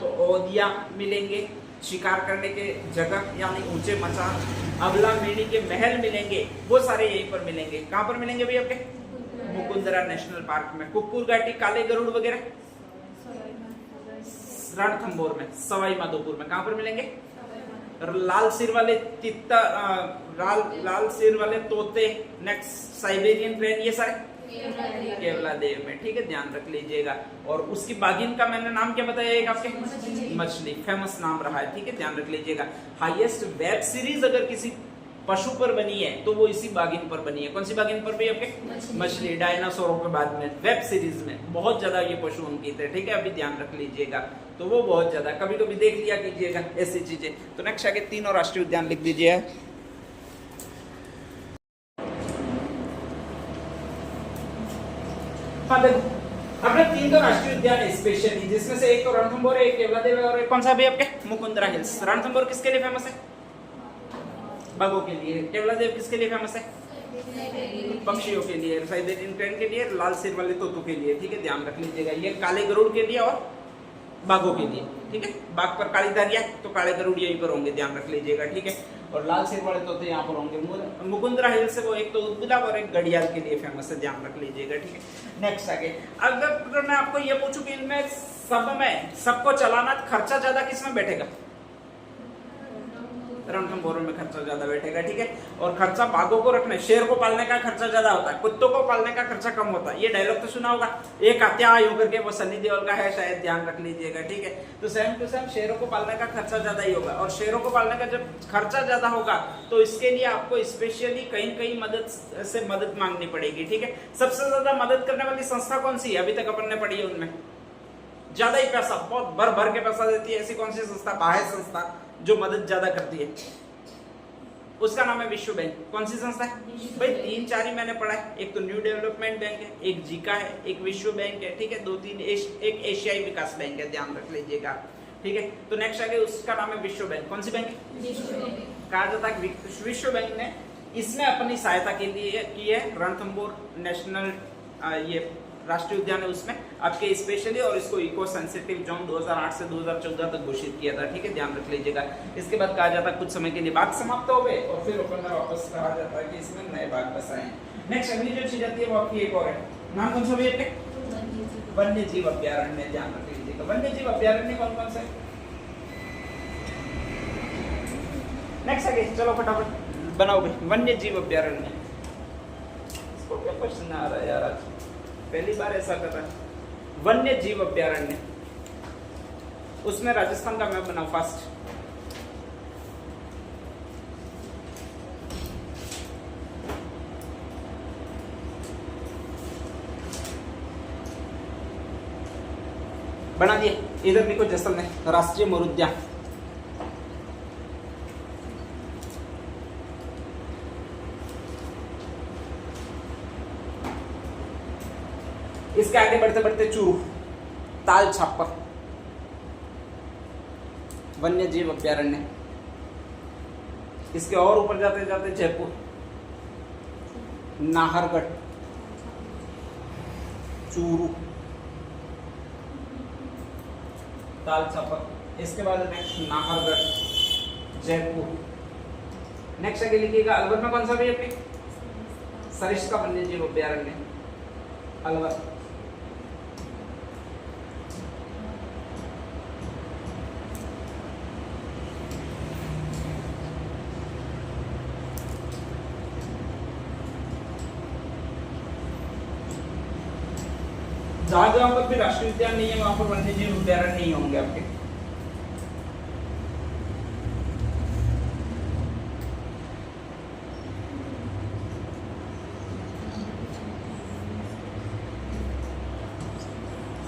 तो ओदिया मिलेंगे शिकार करने के जगह, यानी ऊंचे मचान। अबला मेणी के महल मिलेंगे, वो सारे यहीं पर मिलेंगे। कहां पर मिलेंगे भैया आपके? मुकुंदरा नेशनल पार्क में। कुक्कुर घाटी, काले गरुड़ वगैरह रणथंभौर में, सवाई माधोपुर में। कहां पर मिलेंगे? लाल सिर वाले तित्ता, लाल सिर वाले तोते, नेक्स्ट साइबेरियन क्रेन, ये सारे केवला देव में, ठीक है, ध्यान रख लीजिएगा। और उसकी बाघिन का मैंने नाम क्या बताया एक आपके? मछली, फेमस नाम रहा है, ठीक है, ध्यान रख लीजिएगा। हाईएस्ट वेब सीरीज अगर किसी पशु पर बनी है तो वो इसी बाघिन पर बनी है। कौन सी बाघिन पर भी आपके? मछली। डायनासोरों के बाद में वेब सीरीज में बहुत ज्यादा ये पशु अंकित है, ठीक है, अभी ध्यान रख लीजिएगा। तो वो बहुत ज्यादा कभी कभी देख लिया कीजिएगा ऐसी चीजें। तो नेक्स्ट आगे तीनों राष्ट्रीय उद्यान लिख दीजिए। हाँ देखो अपने तीन तो राष्ट्रीय उद्यान है स्पेशली, जिसमें से एक तो रणथंभौर है, एक केवलादेव है और एक कौन सा भी आपके? मुकुंदरा हिल्स। रणथंभौर किसके लिए फेमस है? बाघों के लिए। केवलादेव किसके लिए फेमस है? पक्षियों के लिए, साइबेरियन क्रेन के लिए, लाल सिर वाले तोतों के लिए, ठीक है, ध्यान रख लीजिएगा। ये काले गरुड़ के लिए और बाघों के लिए, ठीक है। बाघ पर काली धारियां तो काले गरुड़ यहीं पर होंगे, ध्यान रख लीजिएगा, ठीक है। और लाल सिर वाले तोते यहाँ पर होंगे। मुकुंदरा हिल से वो एक तो उदबिलाव और एक घड़ियाल के लिए फेमस है, ध्यान रख लीजिएगा, ठीक है। नेक्स्ट आगे अगर मैं आपको ये पूछूं कि इनमें सब में सबको चलाना खर्चा ज्यादा किसमें बैठेगा? रणथंभौर में खर्चा ज्यादा बैठेगा, ठीक है। और खर्चा बाघों को रखने, शेर को पालने का खर्चा ज्यादा होता है, कुत्तों को पालने का खर्चा कम होता है। ये डायलॉग तो सुना होगा, एक हत्या यूं करके, वो सनी देओल का है शायद, ध्यान रख लीजिएगा, ठीक है। तो सेम टू सेम शेरों को पालने का खर्चा ज्यादा ही होगा। और शेरों को पालने का जब खर्चा ज्यादा होगा तो इसके लिए आपको स्पेशली कहीं कहीं मदद मांगनी पड़ेगी, ठीक है। सबसे ज्यादा मदद करने वाली संस्था कौन सी है? अभी तक अपन ने पढ़ी है, उनमें ज्यादा ही पैसा, बहुत भर भर के पैसा देती है, ऐसी कौन सी संस्था? बाह्य संस्था जो मदद ज्यादा करती है, उसका नाम है विश्व बैंक। कौन सी संस्था है भाई? 3-4 ही मैंने पढ़ा है, एक तो न्यू डेवलपमेंट बैंक है, एक जीका है, एक विश्व बैंक है, ठीक है। 2-3 एक एशियाई विकास बैंक है, ध्यान रख लीजिएगा, ठीक है। तो नेक्स्ट आगे उसका नाम है विश्व बैंक। कौन सी बैंक है? कहा जाता है विश्व बैंक ने इसमें अपनी सहायता के लिए की है। रणथंभौर नेशनल ये राष्ट्रीय उद्यान है, उसमें आपके स्पेशली, और इसको इको सेंसिटिव जोन 2008 से 2014 तक घोषित किया था, ठीक है, ध्यान रख लीजिएगा। इसके बाद कहा जाता है कुछ समय के लिए बाघ समाप्त हो गए और फिर ओपन वापस कहा जाता है कि इसमें नए बाघ बस आए। नेक्स्ट अगली जो चीज आती है वो आपकी एक और है, नाम कौन सा भी है? वन्य जीव अभ्यारण्य, ध्यान रख लीजिएगा। वन्य जीव अभ्यारण्य कौन कौन से? नेक्स्ट आगे चलो फटाफट बनाओगे। वन्य जीव अभ्यारण्य, इसको क्या क्वेश्चन आ रहा है यार, आज पहली बार ऐसा कर रहा है। वन्य जीव अभ्यारण्य, उसमें राजस्थान का मैप बनाओ फास्ट। बना दिए, इधर लिखो जैसलमेर राष्ट्रीय मरुद्यान। इसके आगे बढ़ते बढ़ते चूरू, ताल छापर वन्य जीव अभ्यारण्य। इसके और ऊपर जाते जाते जयपुर, नाहरगढ़, चूरू, ताल छापर। इसके बाद नेक्स्ट नाहरगढ़, जयपुर। नेक्स्ट आगे लिखिएगा अलवर में कौन सा भी अपनी? सरिस्का वन्य जीव अभ्यारण्य, अलवर। जहां जहां पर भी राष्ट्रीय उद्यान नहीं है वहां पर वन्य जीव अभ्यारण्य नहीं होंगे आपके।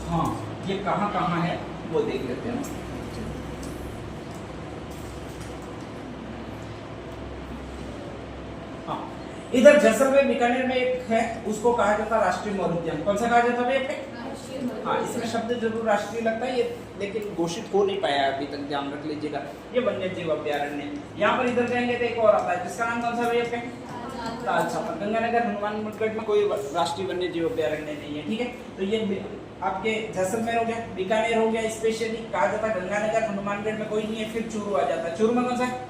हाँ, ये कहां कहां है वो देख लेते हैं। हाँ, इधर जैसलमेर बीकानेर में एक है, उसको कहा जाता है राष्ट्रीय मरुद्यान। कौन सा कहा जाता है? हाँ, इसमें शब्द जरूर राष्ट्रीय लगता है ये, लेकिन घोषित हो नहीं पाया अभी तक, ध्यान रख लीजिएगा। ये वन्य जीव अभ्यारण्य। यहाँ पर इधर जाएंगे तो एक और आता है, जिसका नाम कौन सा भैया? ताल छापर। गंगानगर हनुमानगढ़ में कोई राष्ट्रीय वन्य जीव अभ्यारण्य नहीं है, ठीक है। तो ये आपके जैसलमेर हो गया, बीकानेर हो गया, स्पेशली कहा जाता है गंगानगर, हनुमानगढ़ में कोई नहीं है। फिर चूरू आ जाता है। चूरू में कौन सा है?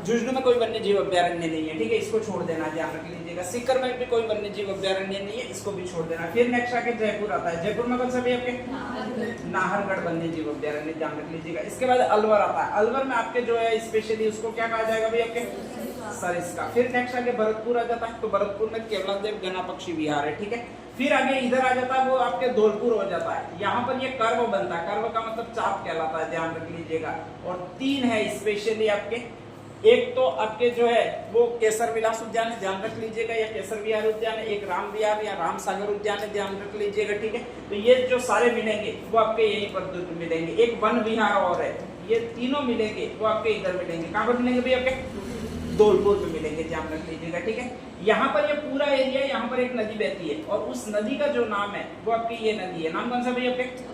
झुंझुनू में कोई वन्य जीव अभ्यारण्य नहीं है, ठीक है, इसको छोड़ देना, ध्यान रख लीजिएगा। सीकर में भी कोई वन्य जीव अभ्यारण्य नहीं है, इसको भी छोड़ देना। फिर नेक्स्ट आके जयपुर आता है। जयपुर में कौन सा भी आपके? नाहरगढ़ वन्य जीव अभ्यारण्य, ध्यान रख लीजिएगा। इसके बाद अलवर आता है। अलवर में आपके जो है स्पेशली उसको क्या कहा जाएगा भाई आपके? सरिस्का। फिर नेक्स्ट आगे भरतपुर आ जाता है, तो भरतपुर में केवलादेव गना पक्षी विहार है, ठीक है। फिर आगे इधर आ जाता है वो आपके धौलपुर हो जाता है। यहाँ पर ये कर्व बनता है, कर्व का मतलब चाप कहलाता है, ध्यान रख लीजिएगा। और 3 है स्पेशली आपके एक तो आपके जो है वो केसर विलास उद्यान है, ध्यान रख लीजिएगा, या केसर विहार उद्यान है, एक राम विहार या राम सागर उद्यान है, ध्यान रख लीजिएगा, ठीक है। तो ये जो सारे मिलेंगे वो आपके यहीं पर मिलेंगे। एक वन विहार और है, ये तीनों मिलेंगे वो आपके इधर मिलेंगे। कहाँ पर मिलेंगे भैया? आपके धौलपुर में मिलेंगे, ध्यान रख लीजिएगा, ठीक है। यहाँ पर ये पूरा एरिया, यहाँ पर एक नदी बहती है और उस नदी का जो नाम है वो आपकी ये नदी है, नाम कौन सा भैया? आपके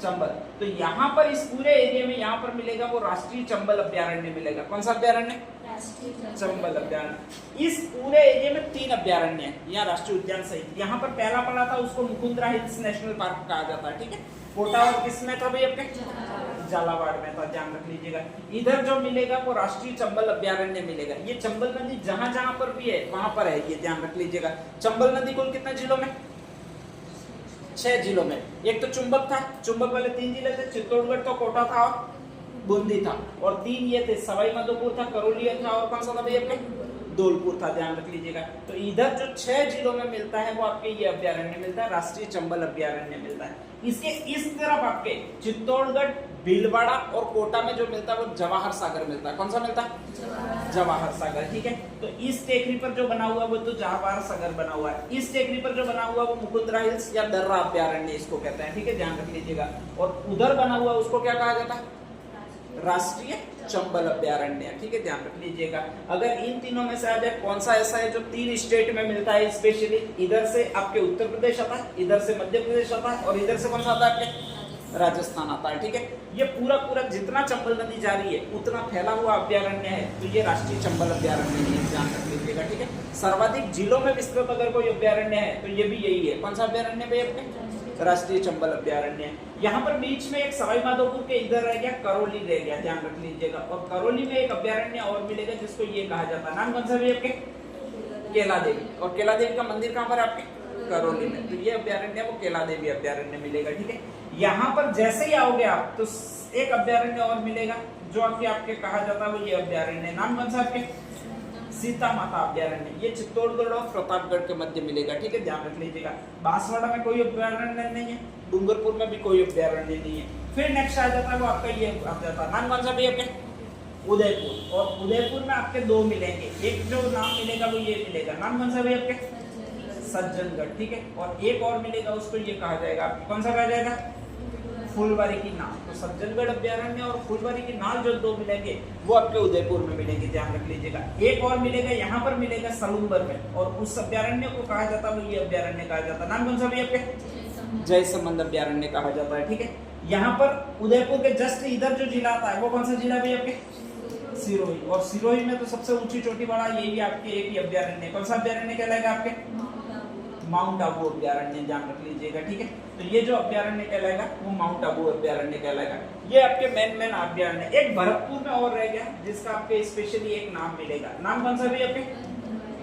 चंबल। तो यहाँ पर इस पूरे एरिया में यहाँ पर मिलेगा वो राष्ट्रीय चंबल अभ्यारण्य मिलेगा। कौन सा अभ्यारण्य? चंबल अभ्यारण्य। इस पूरे एरिया में 3 अभ्यारण्य है, यहाँ राष्ट्रीय उद्यान सहित। यहाँ पर पहला पड़ा था, उसको मुकुंदरा हिल्स नेशनल पार्क कहा जाता है, ठीक है। कोटा और किसमें था भैया? आपके झालावाड़ में था, ध्यान रख लीजिएगा। इधर जो मिलेगा वो राष्ट्रीय चंबल अभ्यारण्य मिलेगा। ये चंबल नदी जहां जहां पर भी है वहां पर है, ये ध्यान रख लीजिएगा। चंबल नदी कुल कितने जिलों में? 6 जिलों में। एक तो चुंबक था, चुंबक वाले 3 जिले थे, चित्तौड़गढ़ तो, कोटा था और बूंदी था, और 3 ये थे, सवाई माधोपुर था, करौली था, और कौन सा था भैया? आपके धौलपुर था, ध्यान रख लीजिएगा। तो इधर जो 6 जिलों में मिलता है वो आपके ये अभ्यारण्य मिलता है, राष्ट्रीय चंबल अभ्यारण्य मिलता है। इसके इस तरफ आपके चित्तौड़गढ़, भीलवाड़ा और कोटा में जो मिलता है वो जवाहर सागर मिलता है। कौन सा मिलता है? जवाहर सागर, ठीक है। तो इस टेकरी पर जो बना हुआ है वो तो जवाहर सागर बना हुआ है। इस टेकरी पर जो बना हुआ है वो मुकुंदरा हिल्स या दर्रा अभ्यारण्य इसको कहते हैं, ठीक है, ध्यान रख लीजिएगा। और उधर बना हुआ उसको क्या कहा जाता है? राष्ट्रीय चंबल अभ्यारण्य, ठीक है, ध्यान रख लीजिएगा। अगर इन तीनों में से आ जाए कौन सा ऐसा है जो 3 स्टेट में मिलता है स्पेशली, इधर से आपके उत्तर प्रदेश आता है, इधर से मध्य प्रदेश आता है, और इधर से कौन सा आता है? आपके राजस्थान आता है, ठीक है। ये पूरा पूरा जितना चंबल नदी जा रही है उतना फैला हुआ अभ्यारण्य है, तो ये राष्ट्रीय चंबल अभ्यारण्य है, ध्यान रख लीजिएगा, ठीक है। सर्वाधिक जिलों में विस्तृत अगर कोई अभ्यारण्य है तो ये भी यही है। कौन सा अभ्यारण्य है अपने? राष्ट्रीय चंबल अभ्यारण्य। यहाँ पर बीच में एक सवाई माधोपुर के इधर रह गया, करौली रह गया, ध्यान रख लीजिएगा। और करौली में एक अभ्यारण्य और मिलेगा जिसको ये कहा जाता है, नाम कौन सा भी आपके? केला देवी। और केला देवी का मंदिर कहाँ पर है? आपके करौली में। तो ये अभ्यारण्य वो केला देवी अभ्यारण्य मिलेगा, ठीक है। यहाँ पर जैसे ही आओगे आप तो एक अभ्यारण्य और मिलेगा जो आपके कहा जाता है वो ये अभ्यारण्य, नाम कौन सा? आपके सीता माता अभ्यारण्य। ये चित्तौड़गढ़ और प्रतापगढ़ के मध्य मिलेगा, ठीक है, ध्यान रख लीजिएगा। बांसवाड़ा में कोई अभ्यारण्य नहीं है, डूंगरपुर में भी कोई अभ्यारण्य नहीं है। फिर नेक्स्ट आ जाता है वो आपका ये आ जाता है, नाम कौन सा भी? आपके उदयपुर। और उदयपुर में आपके 2 मिलेंगे, एक जो नाम मिलेगा वो ये मिलेगा, नाम कौन सा भी? आपके सज्जनगढ़, ठीक है। और एक और मिलेगा उसको ये कहा जाएगा, आपको कौन सा कहा जाएगा? फुलवारी की नाल। तो सज्जनगढ़ अभ्यारण्य और फुलवारी की नाल जो 2 मिलेंगे वो आपके उदयपुर में मिलेंगे, ध्यान रख लीजिएगा। एक और मिलेगा यहाँ पर मिलेगा सलूम्बर में, और उस अभ्यारण्य को कहा जाता है वो ये अभ्यारण्य कहा जाता है, नाम कौन सा भी? आपके जयसमंद अभ्यारण्य कहा जाता है, ठीक है। यहाँ पर उदयपुर के जस्ट इधर जो जिला आता है वो कौन सा जिला भी? आपके सिरोही। और सिरोही में तो सबसे ऊंची चोटी वाला यही आपके एक ही अभ्यारण्य, कौन सा अभ्यारण्य कहलाएगा? आपके माउंट आबू अभ्यारण्य, ध्यान रख लीजिएगा, ठीक है। तो ये जो अभ्यारण्य कहलाएगा वो माउंट आबू अभ्यारण्य कहलाएगा। ये आपके मेन अभ्यारण्य। एक भरतपुर में और रह गया जिसका आपके स्पेशली एक नाम मिलेगा, नाम कौन सा भी? आपके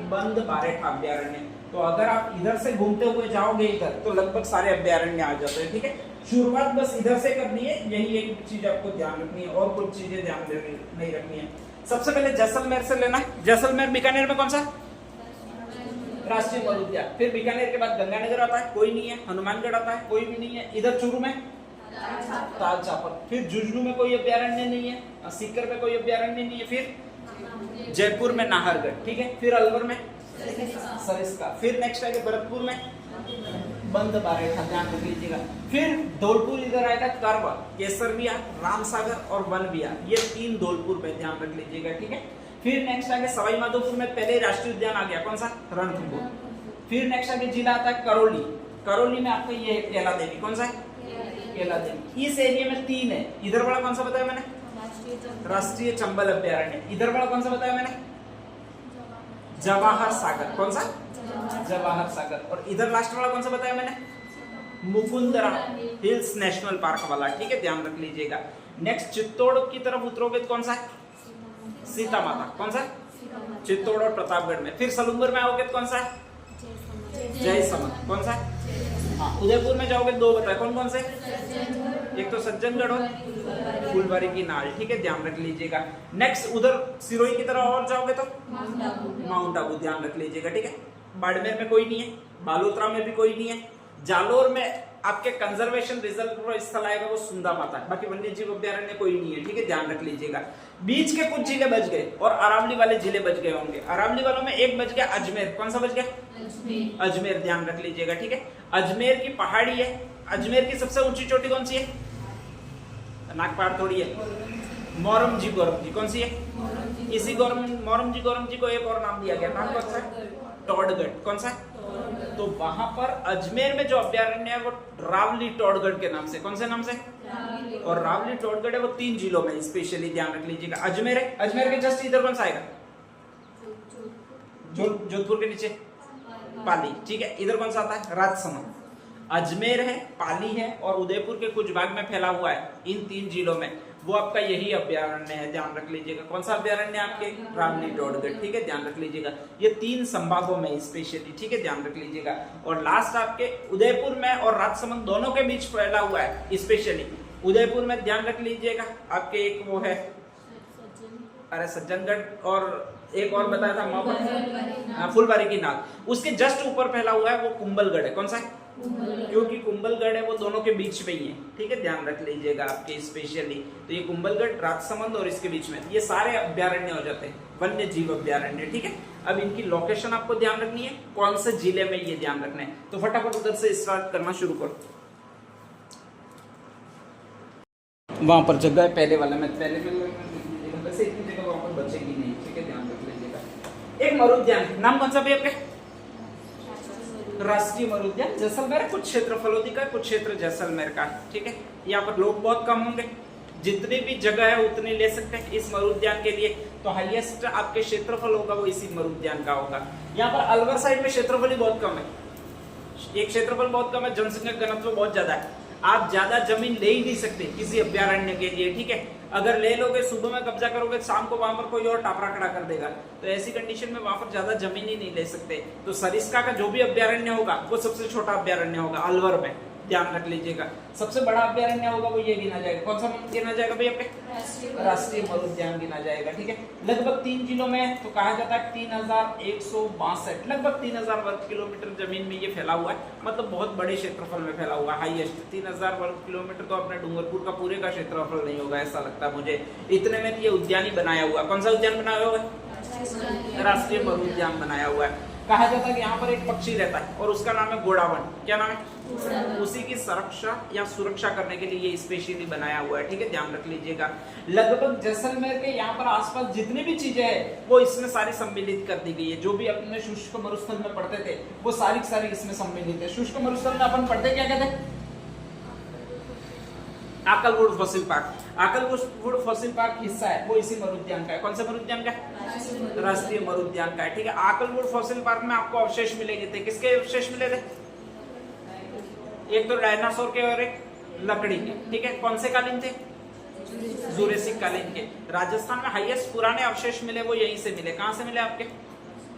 बंद बारेठा अभ्यारण्य। तो अगर आप इधर से घूमते हुए जाओगे इधर तो लगभग सारे अभ्यारण्य आ जाते हैं, ठीक है। शुरुआत बस इधर से करनी है, यही एक चीज आपको ध्यान रखनी है, और कुछ चीजें ध्यान नहीं रखनी है। सबसे पहले जैसलमेर से लेना है। जैसलमेर बीकानेर में कौन सा? राष्ट्रीय वन उद्यान। फिर बीकानेर के बाद गंगानगर आता है, कोई नहीं है। हनुमानगढ़ आता है, कोई भी नहीं है। इधर चूरू में ताल चापर। फिर झुंझुनू में कोई अभ्यारण्य नहीं है, सीकर में कोई अभ्यारण्य नहीं है। फिर जयपुर में नाहरगढ़, ठीक है। फिर अलवर में सरिस्का। फिर नेक्स्ट आएगा भरतपुर में बंद बारेठा, ध्यान रख लीजिएगा। फिर धौलपुर इधर आएगा, करवा, केसर विहार, रामसागर और वन विहार, ये 3 धौलपुर में, ध्यान रख लीजिएगा, ठीक है। फिर नेक्स्ट आगे सवाई माधोपुर में पहले राष्ट्रीय उद्यान आ गया, कौन सा? रणथंभौर। फिर नेक्स्ट आगे जिला आता है करौली। करौली में आपका ये केला देवी, कौन सा है? केला देवी। इस एरिया में 3 है। इधर वाला कौन सा बताया मैंने? राष्ट्रीय चंबल अभ्यारण्य। इधर वाला कौन सा बताया मैंने? जवाहर सागर। कौन सा? जवाहर सागर। और इधर लास्ट वाला कौन सा बताया मैंने? मुकुंदरा हिल्स नेशनल पार्क वाला, ठीक है, ध्यान रख लीजिएगा। नेक्स्ट चित्तौड़ की तरफ उतरोगे तो कौन सा है? सीता माता। कौन सा? चित्तौड़ और प्रतापगढ़ में। फिर सलूम्बर में आओगे तो कौन सा है? जयसमंद। कौन सा? हाँ। उदयपुर में जाओगे 2 बताए, कौन कौन से? एक तो सज्जनगढ़ और फुलवारी की नाल, ठीक है, ध्यान रख लीजिएगा। नेक्स्ट उधर सिरोही की तरफ और जाओगे तो माउंट आबू, ध्यान रख लीजिएगा, ठीक है। बाड़मेर में कोई नहीं है, बालोतरा में भी कोई नहीं है, जालोर में आपके कंजर्वेशन रिजर्व स्थल आएगा वो सुंदा माता है, बाकी वन्य जीव अभ्यारण्य कोई नहीं है, ठीक है, ध्यान रख लीजिएगा। बीच के कुछ जिले बच गए और अरावली वाले जिले बच गए होंगे। अरावली वालों में एक बच गया अजमेर, कौन सा बच गया? अजमेर, ध्यान रख लीजिएगा, ठीक है। अजमेर की पहाड़ी है, अजमेर की सबसे ऊंची चोटी कौन सी है? नागपाड़ थोड़ी है, मोरमजी गोरमजी, कौन सी है? इसी मोरमजी गोरमजी को एक और नाम दिया गया, नाम कौन सा है? टोडगढ़, कौन सा है? तो वहां पर अजमेर में जो अभ्यारण्य है वो रावली टोडगढ़ के नाम से, कौन से नाम से? और रावली टोडगढ़ है वो 3 जिलों में, स्पेशली ध्यान रख लीजिएगा। अजमेर है, अजमेर के जस्ट इधर कौन सा आएगा? जोधपुर के नीचे पाली, ठीक है। इधर कौन सा आता है? राजसमंद। अजमेर है, पाली है और उदयपुर के कुछ भाग में फैला हुआ है, इन 3 जिलों में वो आपका यही अभ्यारण्य है, ध्यान रख लीजिएगा। कौन सा अभ्यारण्य आपके? रावली टोडगढ़, ठीक है, ध्यान रख लीजिएगा। ये 3 संभागों में स्पेशली, ठीक है, ध्यान रख लीजिएगा। और लास्ट आपके उदयपुर में और राजसमंद दोनों के बीच फैला हुआ है, स्पेशली उदयपुर में ध्यान रख लीजिएगा आपके एक वो है, अरे सज्जनगढ़, और एक और बताया था फुलबारी की नाग, उसके जस्ट ऊपर फैला हुआ है वो कुंभलगढ़ है, कौन सा है? क्योंकि कुंभलगढ़ है वो दोनों के बीच में ही है, ठीक है, ध्यान रख लीजिएगा आपके स्पेशली। तो ये कुंभलगढ़, राजसमंद और इसके बीच में ये सारे अभ्यारण्य हो जाते हैं, वन्य जीव अभ्यारण्य, ठीक है। अब इनकी लोकेशन आपको ध्यान रखनी है, कौन से जिले में ये ध्यान रखना है। तो फटाफट उधर से स्टार्ट करना शुरू करो। वहां पर जगह है पहले वाला में, वैसे इतनी जगह वहां पर बचेगी नहीं, ठीक है, ध्यान रख लीजिएगा। एक मरुद्यान, नाम कौन सा भी आपके? राष्ट्रीय मरुद्यान जैसलमेर, कुछ क्षेत्र फलोदी का, कुछ क्षेत्र जैसलमेर का, ठीक है। यहाँ पर लोग बहुत कम होंगे, जितनी भी जगह है उतनी ले सकते हैं इस मरुद्यान के लिए। तो हाईएस्ट आपके क्षेत्रफल होगा वो इसी मरुद्यान का होगा। यहाँ पर अलवर साइड में क्षेत्रफल ही बहुत कम है, एक क्षेत्रफल बहुत कम है, जनसंख्या घनत्व बहुत ज्यादा है। आप ज्यादा जमीन ले ही नहीं सकते किसी अभ्यारण्य के लिए, ठीक है। अगर ले लोगे, सुबह में कब्जा करोगे, शाम को वहां पर कोई और टापरा खड़ा कर देगा, तो ऐसी कंडीशन में वहां पर ज्यादा जमीन ही नहीं ले सकते। तो सरिस्का का जो भी अभ्यारण्य होगा वो सबसे छोटा अभ्यारण्य होगा अलवर में, ध्यान रख लीजिएगा। सबसे बड़ा अभ्यारण्य होगा वो ये गिना जाएगा, कौन सा गिना जाएगा भाई आपके? राष्ट्रीय मरुद्यान गिना जाएगा, ठीक है। लगभग 3 जिलों में तो कहा जाता है 3162, लगभग 3000 वर्ग किलोमीटर जमीन में ये फैला हुआ है, मतलब बहुत बड़े क्षेत्रफल में फैला हुआ है। हाईएस्ट 3000 वर्ग किलोमीटर तो अपने डूंगरपुर का पूरे का क्षेत्रफल नहीं होगा, ऐसा लगता है मुझे। इतने में ये उद्यान ही बनाया हुआ, कौन सा उद्यान बनाया हुआ है? राष्ट्रीय मरुद्यान बनाया हुआ है। कहा जाता है कि यहाँ पर एक पक्षी रहता है और उसका नाम है घोड़ावन, क्या नाम है? उसी की संरक्षा या सुरक्षा करने के लिए ये स्पेशली बनाया हुआ है, ठीक है, ध्यान रख लीजिएगा। लगभग जैसलमेर के यहाँ पर आसपास जितनी भी चीजें हैं वो इसमें सारी सम्मिलित कर दी गई है। जो भी अपने शुष्क मरुस्थल में पढ़ते थे वो सारी इसमें सम्मिलित है। शुष्क मरुस्थल में अपन पढ़ते क्या कहते? Akal wood fossil park. Akal wood fossil park हिस्सा है वो इसी मरुद्यान का है। कौन सा मरुद्यान का? राष्ट्रीय मरुद्यान का है, ठीक है। आकलवुड फॉसिल पार्क में आपको अवशेष मिलेंगे थे, किसके अवशेष मिले थे? एक तो डायनासोर के और एक लकड़ी के, ठीक है। कौन से कालीन थे? जुरेसिक कालीन के। राजस्थान में हाईएस्ट पुराने अवशेष मिले वो यहीं से मिले। कहां से मिले आपके?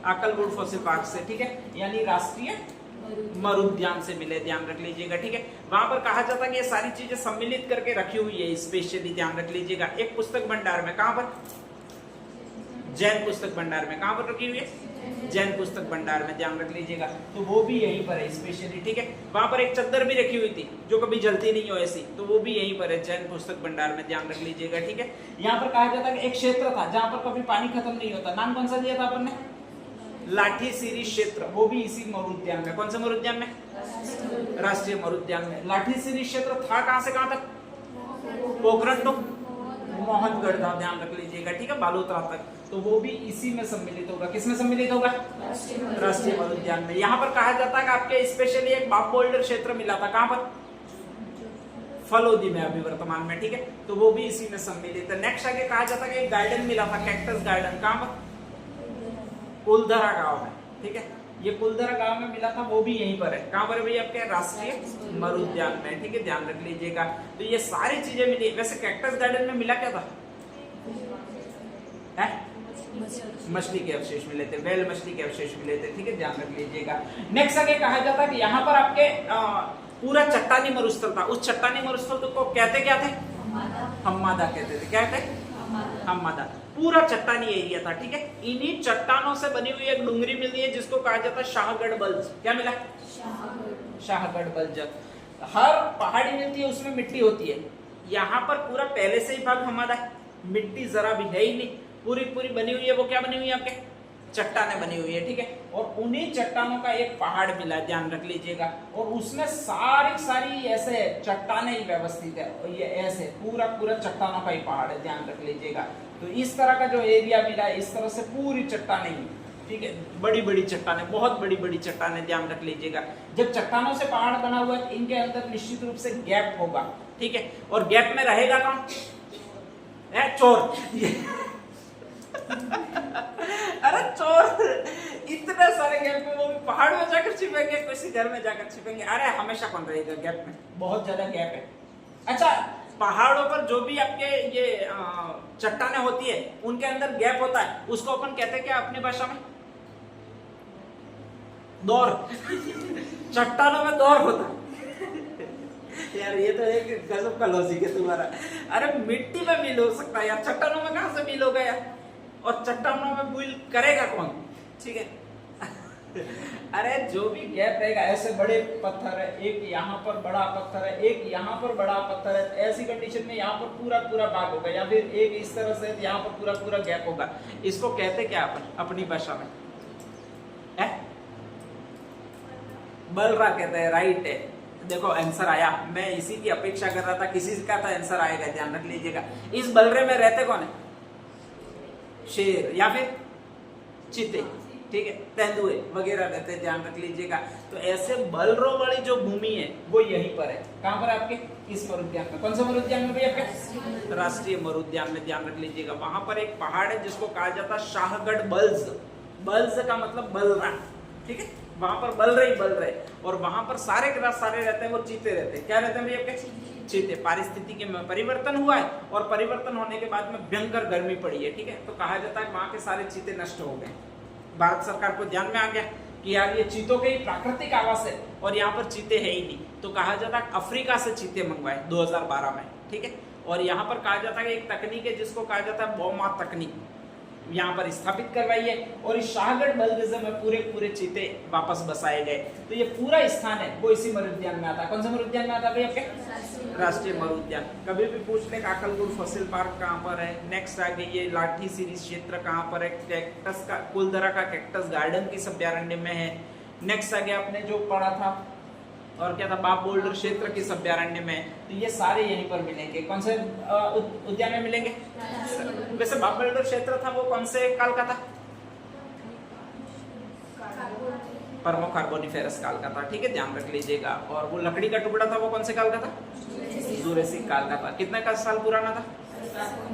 आकलवुड फॉसिल पार्क से, ठीक है, यानी राष्ट्रीय मरुद्यान से मिले, ध्यान रख लीजिएगा, ठीक है। वहां पर कहा जाता है कि ये सारी चीजें सम्मिलित करके रखी हुई है स्पेशली, ध्यान रख लीजिएगा। एक पुस्तक भंडार में, कहां पर? जैन पुस्तक भंडार में। कहां पर रखी हुई है? जैन पुस्तक भंडार में, ध्यान रख लीजिएगा। तो वो भी यहीं पर है स्पेशली, ठीक है। वहां पर एक चद्दर भी रखी हुई थी जो कभी जलती नहीं हो ऐसी, तो वो भी यहीं पर है जैन पुस्तक भंडार में, ध्यान रख लीजिएगा, ठीक है। यहाँ पर कहा जाता है कि एक क्षेत्र था जहां पर कभी पानी खत्म नहीं होता, नाम कौन सा दिया था अपन ने? लाठी सीरी क्षेत्र, वो भी इसी मरुद्यान में। कौन से मरुद्यान में? राष्ट्रीय मरुद्यान में। लाठी सीरी क्षेत्र था कहां से कहां तक? पोखरण तो मोहनगढ़ था, ध्यान रख लीजिएगा, ठीक है, बालोतरा तक। तो वो भी इसी में सम्मिलित होगा। किसमें सम्मिलित होगा? राष्ट्रीय मरुद्यान में। यहाँ पर कहा जाता है कि आपके स्पेशली एक बाप बोल्डर क्षेत्र मिला था, कहां पर? फलोदी में अभी वर्तमान में, ठीक है, तो वो भी इसी में सम्मिलित है। नेक्स्ट आगे कहा जाता है कि एक गार्डन मिला था, कैक्टस गार्डन, कहां पर? कुलधरा गांव में, ठीक है, ये कुलधरा गांव में मिला था, वो भी यहीं पर है। कहां पर है भैया आपके? राष्ट्रीय मरुद्यान में, ठीक है, ध्यान रख लीजिएगा। तो ये सारी चीजें मिली। वैसे कैक्टस गार्डन में मिला क्या था? मछली के अवशेष मिले थे, वेल मछली के अवशेष मिले थे, ठीक है, ध्यान रख लीजिएगा। नेक्स्ट आगे कहा जाता है कि यहाँ पर आपके पूरा चट्टानी मरुस्थल था। उस चट्टानी मरुस्थल को कहते क्या थे? हम्मादा कहते थे। क्या कहते? हम्मादा। पूरा चट्टानी एरिया था, ठीक है। इन्हीं चट्टानों से बनी हुई एक डुंगरी मिली है जिसको कहा जाता है शाहगढ़ बल्ज। क्या मिला? शाहगढ़ बल्ज। हर पहाड़ी मिलती है उसमें मिट्टी होती है। यहाँ पर पूरा पहले से ही भाग हमारा है, मिट्टी जरा भी है ही नहीं, पूरी पूरी बनी हुई है। वो क्या बनी हुई है आपके, चट्टानें बनी हुई है, ठीक है। और उन्हीं चट्टानों का एक पहाड़ मिला, ध्यान रख लीजिएगा, और उसमें सारी ऐसे चट्टानें ही व्यवस्थित है, और ये ऐसे पूरा पूरा चट्टानों का ही पहाड़ है, ध्यान रख लीजिएगा। तो इस तरह का जो एरिया मिला है, इस तरह से पूरी चट्टानें ही, ठीक है, बड़ी बड़ी चट्टानें, बहुत बड़ी बड़ी चट्टानें, ध्यान रख लीजिएगा। जब चट्टानों से पहाड़ बना हुआ है, इनके अंदर निश्चित रूप से गैप होगा, ठीक है, और गैप में रहेगा कौन, चोर। अरे चोर इतने सारे गैप में, वो भी पहाड़ में जाकर छिपेंगे, किसी घर में जाकर छिपेंगे। अरे हमेशा कौन रहेगा गैप में, बहुत ज्यादा गैप है। अच्छा, पहाड़ों पर जो भी आपके ये चट्टानें होती है, उनके अंदर गैप होता है, उसको अपन कहते हैं क्या अपनी भाषा में, दौर। चट्टानों में दौर होता है। यार ये तो एक गजब का लॉजिक है तुम्हारा। अरे मिट्टी में मिल हो सकता है यार, चट्टानों में कहां से मिल होगा यार, और चट्टानों में मिल करेगा कौन, ठीक है। अरे जो भी गैप रहेगा, ऐसे बड़े पत्थर है, एक यहाँ पर बड़ा पत्थर है, एक यहाँ पर बड़ा पत्थर है, ऐसी कंडीशन में यहाँ पर पूरा पूरा भाग होगा, या फिर एक इस तरह से यहाँ पर पूरा पूरा गैप होगा। इसको कहते क्या अपन अपनी भाषा में, बलरा कहते हैं, राइट है। देखो आंसर आया, मैं इसी की अपेक्षा कर रहा था, किसी का था आंसर आएगा, ध्यान रख लीजिएगा। इस बलरे में रहते कौन है, शेर या फिर चीते, ठीक है, तेंदुए वगैरह रहते हैं, ध्यान रख लीजिएगा। तो ऐसे बलरों वाली जो भूमि है वो यहीं पर है, कहां पर आपके, इस मरुद्यान में। कौन सा मरुद्यान में भैया आपके, राष्ट्रीय मरुद्यान में, ध्यान रख लीजिएगा। वहां पर एक पहाड़ है जिसको कहा जाता है शाहगढ़ बल्ज, बल्ज का मतलब बलरा, ठीक है, वहां पर बल रहे, और वहां पर सारे रहते हैं, वो चीते रहते हैं। क्या रहते हैं भैया आपके, चीते। पारिस्थितिकी में परिवर्तन हुआ है, और परिवर्तन होने के बाद में भयंकर गर्मी पड़ी है, ठीक है, तो कहा जाता है वहां के सारे चीते नष्ट हो गए। भारत सरकार को ध्यान में आ गया कि यार ये चीतों के ही प्राकृतिक आवास है, और यहाँ पर चीते है ही नहीं, तो कहा जाता है अफ्रीका से चीते मंगवाए 2012 में, ठीक है। और यहाँ पर कहा जाता है एक तकनीक है जिसको कहा जाता है बौमा तकनीक, यहाँ पर स्थापित करवाई है, और इस शाहगढ़ बलगज़ में पूरे पूरे चीते वापस बसाए गए। तो ये पूरा स्थान है वो इसी मरुद्यान में आता है। कौन सा मरुद्यान में आता है आपके, राष्ट्रीय मरुद्यान। कभी भी पूछ ले काकलगुर फॉसिल पार्क कहाँ पर है। नेक्स्ट आगे ये लाठी सीरीज क्षेत्र कहाँ पर है, कैक्टस का, कुलधरा का कैक्टस गार्डन की अभ्यारण्य में है। नेक्स्ट आगे आपने जो पढ़ा था और क्या था, बाप बोल्डर क्षेत्र की अभ्यारण्य में। तो ये सारे यहीं पर मिलेंगे। कौन से उद्यान में मिलेंगे, वैसे बाप बोल्डर क्षेत्र था वो कौन से काल का था, परमो कार्बोनिफेरस काल का था, ठीक है, ध्यान रख लीजिएगा। और वो लकड़ी का टुकड़ा था वो कौन से काल का था, जूरेसिक काल का था। कितने का साल पुराना था,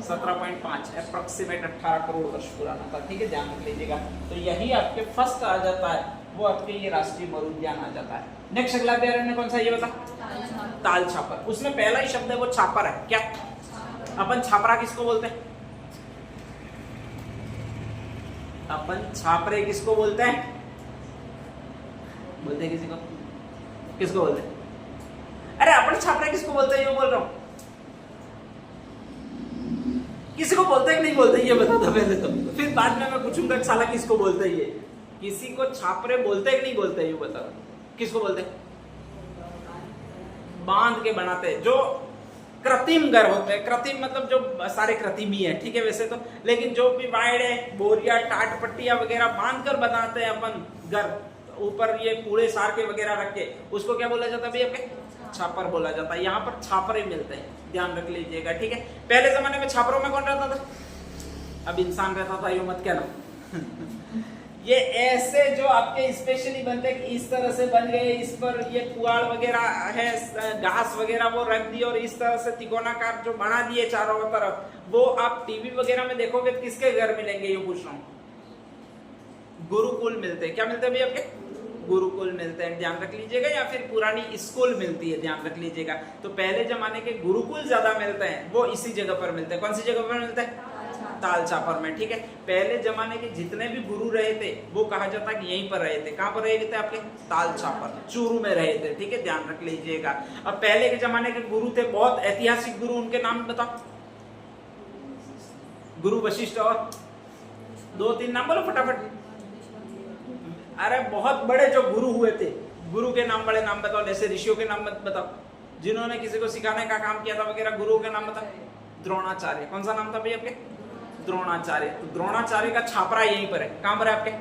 17.5, अप्रोक्सीमेट 18 करोड़ वर्ष पुराना था, ठीक है, ध्यान रख लीजिएगा। तो यही आपके फर्स्ट आ जाता है, वो आपके ये राष्ट्रीय मरुद्यान आ जाता है। नेक्स्ट अगला अभ्यारण्य कौन सा, ये बता, ताल छापर। उसमें पहला ही शब्द है वो छापर है। क्या अपन छापरा किसको बोलते हैं, अपन छापरे किसको बोलते हैं, बोलते हैं किसी को, किसको बोलते हैं, अरे अपन छापरे किसको बोलते हैं, ये बोल रहा हूं, किसी को बोलते हैं कि नहीं बोलते, ये बता दो पहले तो, फिर बाद में मैं पूछूंगा साला किसको बोलते हैं। ये किसी को छापरे बोलते हैं कि नहीं बोलते, ये बता दो, किसको बोलते हैं, बांध के बनाते हैं, जो कृत्रिम घर होते हैं, कृत्रिम मतलब जो सारे कृत्रिम ही है, ठीक है वैसे तो, लेकिन जो भी वाइड है, बोरिया टाट पट्टिया वगैरह बांध कर बनाते हैं अपन घर, ऊपर ये कूड़े सार के वगैरह रख के, उसको क्या बोला जाता है भैया आपके, छापर बोला जाता है। यहाँ पर छापरे मिलते हैं, ध्यान रख लीजिएगा, ठीक है। पहले जमाने में छापरों में कौन रहता था, अब इंसान रहता था, यो मत कहना। ये ऐसे जो आपके स्पेशली बनते हैं, इस तरह से बन गए, इस पर ये पुआल वगैरह है, घास वगैरह वो रख दी, और इस तरह से तिकोनाकार जो बना दिए चारों तरफ, वो आप टीवी वगैरह में देखोगे किसके घर मिलेंगे, ये पूछ रहा हूँ, गुरुकुल मिलते हैं। क्या मिलते हैं भैया आपके, गुरुकुल मिलते हैं, ध्यान रख लीजिएगा, या फिर पुरानी स्कूल मिलती है, ध्यान रख लीजिएगा। तो पहले जमाने के गुरुकुल ज्यादा मिलते हैं, वो इसी जगह पर मिलते हैं। कौन सी जगह पर मिलते हैं, ताल छापर में, ठीक है। पहले जमाने के जितने भी गुरु रहे थे वो कहा जाता कि यहीं पर रहे थे। कहां पर रहे थे आपके, ताल छापर, चूरू में रहे थे, ठीक है, ध्यान रख लीजिएगा। अब पहले के जमाने के गुरु थे बहुत ऐतिहासिक गुरु, उनके नाम बताओ, गुरु वशिष्ठ, और 2-3 नाम बोलो फटाफट। अरे बहुत बड़े जो गुरु हुए थे, गुरु के नाम, बड़े नाम बताओ, जैसे ऋषियों के नाम बताओ, जिन्होंने किसी को सिखाने का काम किया था वगैरह, गुरुओं के नाम बताओ। द्रोणाचार्य, कौन सा नाम था भैया आपके? द्रोणाचार्य। तो द्रोणाचार्य का छापरा यहीं पर है, कहां पर है आपके?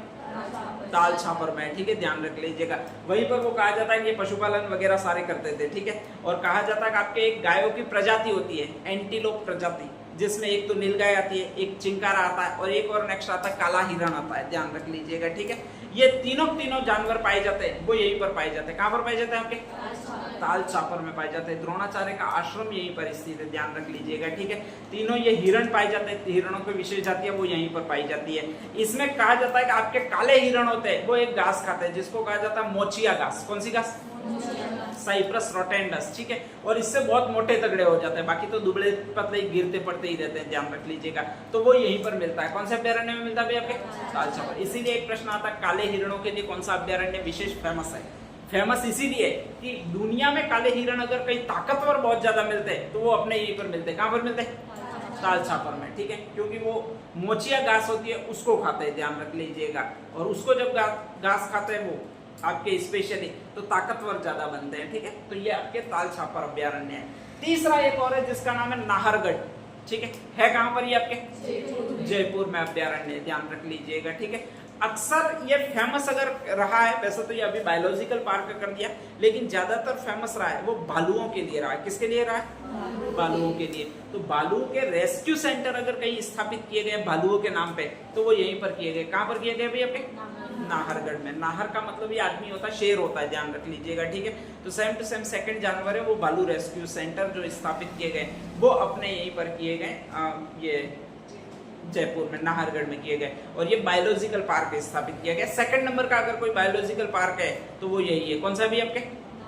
ताल छापर में, ठीक है, ध्यान रख लीजिएगा। वहीं पर वो कहा जाता है कि ये पशुपालन वगैरह सारे करते थे, ठीक है। और कहा जाता है कि आपके एक गायों की प्रजाति होती है, एंटीलोप प्रजाति, जिसमें एक तो नीलगाय आती है, एक चिंकारा आता है और एक और नेक्स्ट आता है काला हिरण आता है, ध्यान रख लीजिएगा, ठीक है। ये तीनों जानवर पाए जाते हैं, वो यहीं पर पाए जाते हैं। कहां पर पाए जाते हैं आपके? ताल छापर में पाए जाते हैं। द्रोणाचार्य का आश्रम यहीं पर स्थित है, ध्यान रख लीजिएगा, ठीक है। तीनों ये हिरण पाए जाते हैं, हिरणों की विशेष जाति है वो यहीं पर पाई जाती है। इसमें कहा जाता है कि आपके काले हिरण होते हैं, वो एक घास खाते हैं जिसको कहा जाता है मोचिया घास। कौन सी घास? साइप्रस रोटेंडस, ठीक है। और इससे बहुत मोटे तगड़े हो जाते हैं, बाकी तो दुबले पतले गिरते पड़ते ही रहते हैं, ध्यान रख लीजिएगा। तो वो यहीं पर मिलता है। कौन सा अभ्यारण्य में मिलता है आपके? ताल छापर। इसीलिए एक प्रश्न आता है, काले हिरणों के लिए कौन सा अभ्यारण्य विशेष फेमस है? फेमस इसीलिए कि दुनिया में काले हिरण अगर कहीं ताकतवर बहुत ज्यादा मिलते हैं तो वो अपने यहीं पर मिलते हैं। कहां पर मिलते हैं? ताल छापर में, ठीक है, क्योंकि वो मोचिया घास होती है उसको खाते हैं, ध्यान रख लीजिएगा। और उसको जब घास खाते हैं वो आपके स्पेशली, तो ताकतवर ज्यादा बनते हैं, ठीक है। तो ये आपके ताल छापर अभ्यारण्य है। तीसरा एक और है जिसका नाम है नाहरगढ़, ठीक है कहां पर? ये आपके जयपुर में अभ्यारण्य, ध्यान रख लीजिएगा, ठीक है। अक्सर ये फेमस अगर रहा है, वैसे तो ये अभी बायोलॉजिकल पार्क कर दिया, लेकिन ज्यादातर फेमस रहा है वो भालुओं के लिए रहा है। किसके लिए रहा है? भालुओं के लिए। तो भालुओं के रेस्क्यू सेंटर अगर कहीं स्थापित किए गए भालुओं के नाम पे, तो वो यहीं पर किए गए। कहां पर किए गए भैया? आपके नाहरगढ़ में। नाहर का मतलब ये आदमी होता है, शेर होता है, ध्यान रख लीजिएगा, ठीक है। तो सेम टू सेम सेकंड जानवर है वो भालू रेस्क्यू सेंटर जो स्थापित किए गए, वो अपने यहीं पर किए गए, ये जयपुर में नाहरगढ़ में किए गए। और ये बायोलॉजिकल पार्क स्थापित किया गया। सेकंड नंबर का अगर कोई बायोलॉजिकल पार्क है तो वो यही है। कौन सा भी? आपके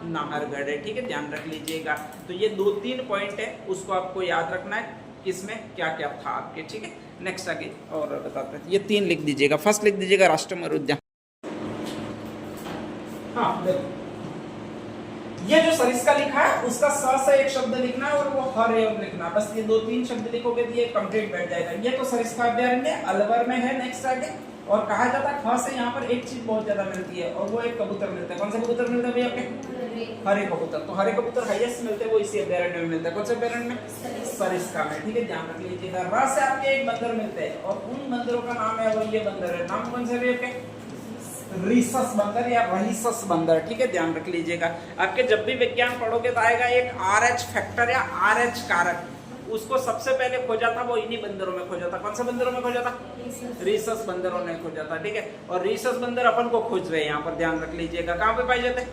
नाहरगढ़ है, ठीक है, ध्यान रख लीजिएगा। तो ये 2-3 पॉइंट है, उसको आपको याद रखना है किसमें क्या क्या था आपके, ठीक है। नेक्स्ट आगे और बताते हैं, ये 3 लिख दीजिएगा। फर्स्ट लिख दीजिएगा राष्ट्रमय उद्यान। हाँ देखो, ये जो सरिस्का लिखा है उसका स से एक शब्द लिखना है और वो हर एवं लिखना, बस ये 2-3 शब्द लिखोगे तो ये कंप्लीट बैठ जाएगा। ये तो सरिस्का अभ्यारण्य अलवर में है। नेक्स्ट आगे, और कहा जाता है ख से यहाँ पर एक चीज बहुत ज्यादा मिलती है और वो एक कबूतर मिलता है। कौन सा कबूतर मिलता है भैया? आपके हरे कबूतर। तो हरे कबूतर हाईएस्ट मिलते हैं, वो इसी अभ्यारण्य में मिलता है। कौन से अभ्यारण्य में? सरिस्का में, ठीक है, ध्यान रख लीजिएगा। र से आपके एक बंदर मिलते हैं और उन बंदरों का नाम है वो ये बंदर है। नाम कौन सा है आपके? रीसस बंदर या रहीसस बंदर, ठीक है, ध्यान रख लीजिएगा। आपके जब भी विज्ञान पढ़ोगे तो आएगा एक RH फैक्टर या RH कारक, उसको सबसे पहले खोजा था वो इन्हीं बंदरों में खोजा था। कौन से बंदरों में खोजा था? रीसस बंदरों ने खोजा था, ठीक है। और रीसस बंदर अपन को खोज रहे हैं यहाँ पर, ध्यान रख लीजिएगा। कहाँ पे पाए जाते हैं?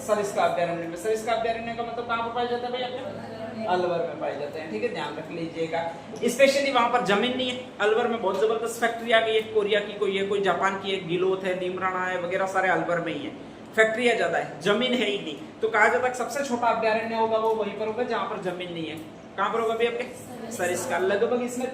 सरिस्का अभ्यारण्य में। सरिस्का अभ्यारण्य का मतलब कहाँ पर पाए जाते हैं भैया? अलवर में पाए जाते हैं, ठीक है, ध्यान रख लीजिएगा। स्पेशली वहां पर जमीन नहीं है। अलवर में बहुत जबरदस्त फैक्ट्री आ गई है, कोरिया की कोई है, कोई जापान की है, गिलोथ है, नीमराना है वगैरह, सारे अलवर में ही है। फैक्ट्रियां ज्यादा है, जमीन है ही नहीं। तो कहा जाता है सबसे छोटा अभ्यारण्य होगा वो वहीं पर होगा जहां पर जमीन नहीं है। कहां पर होगा भी आपके? सरिस्का। लगभग इसमें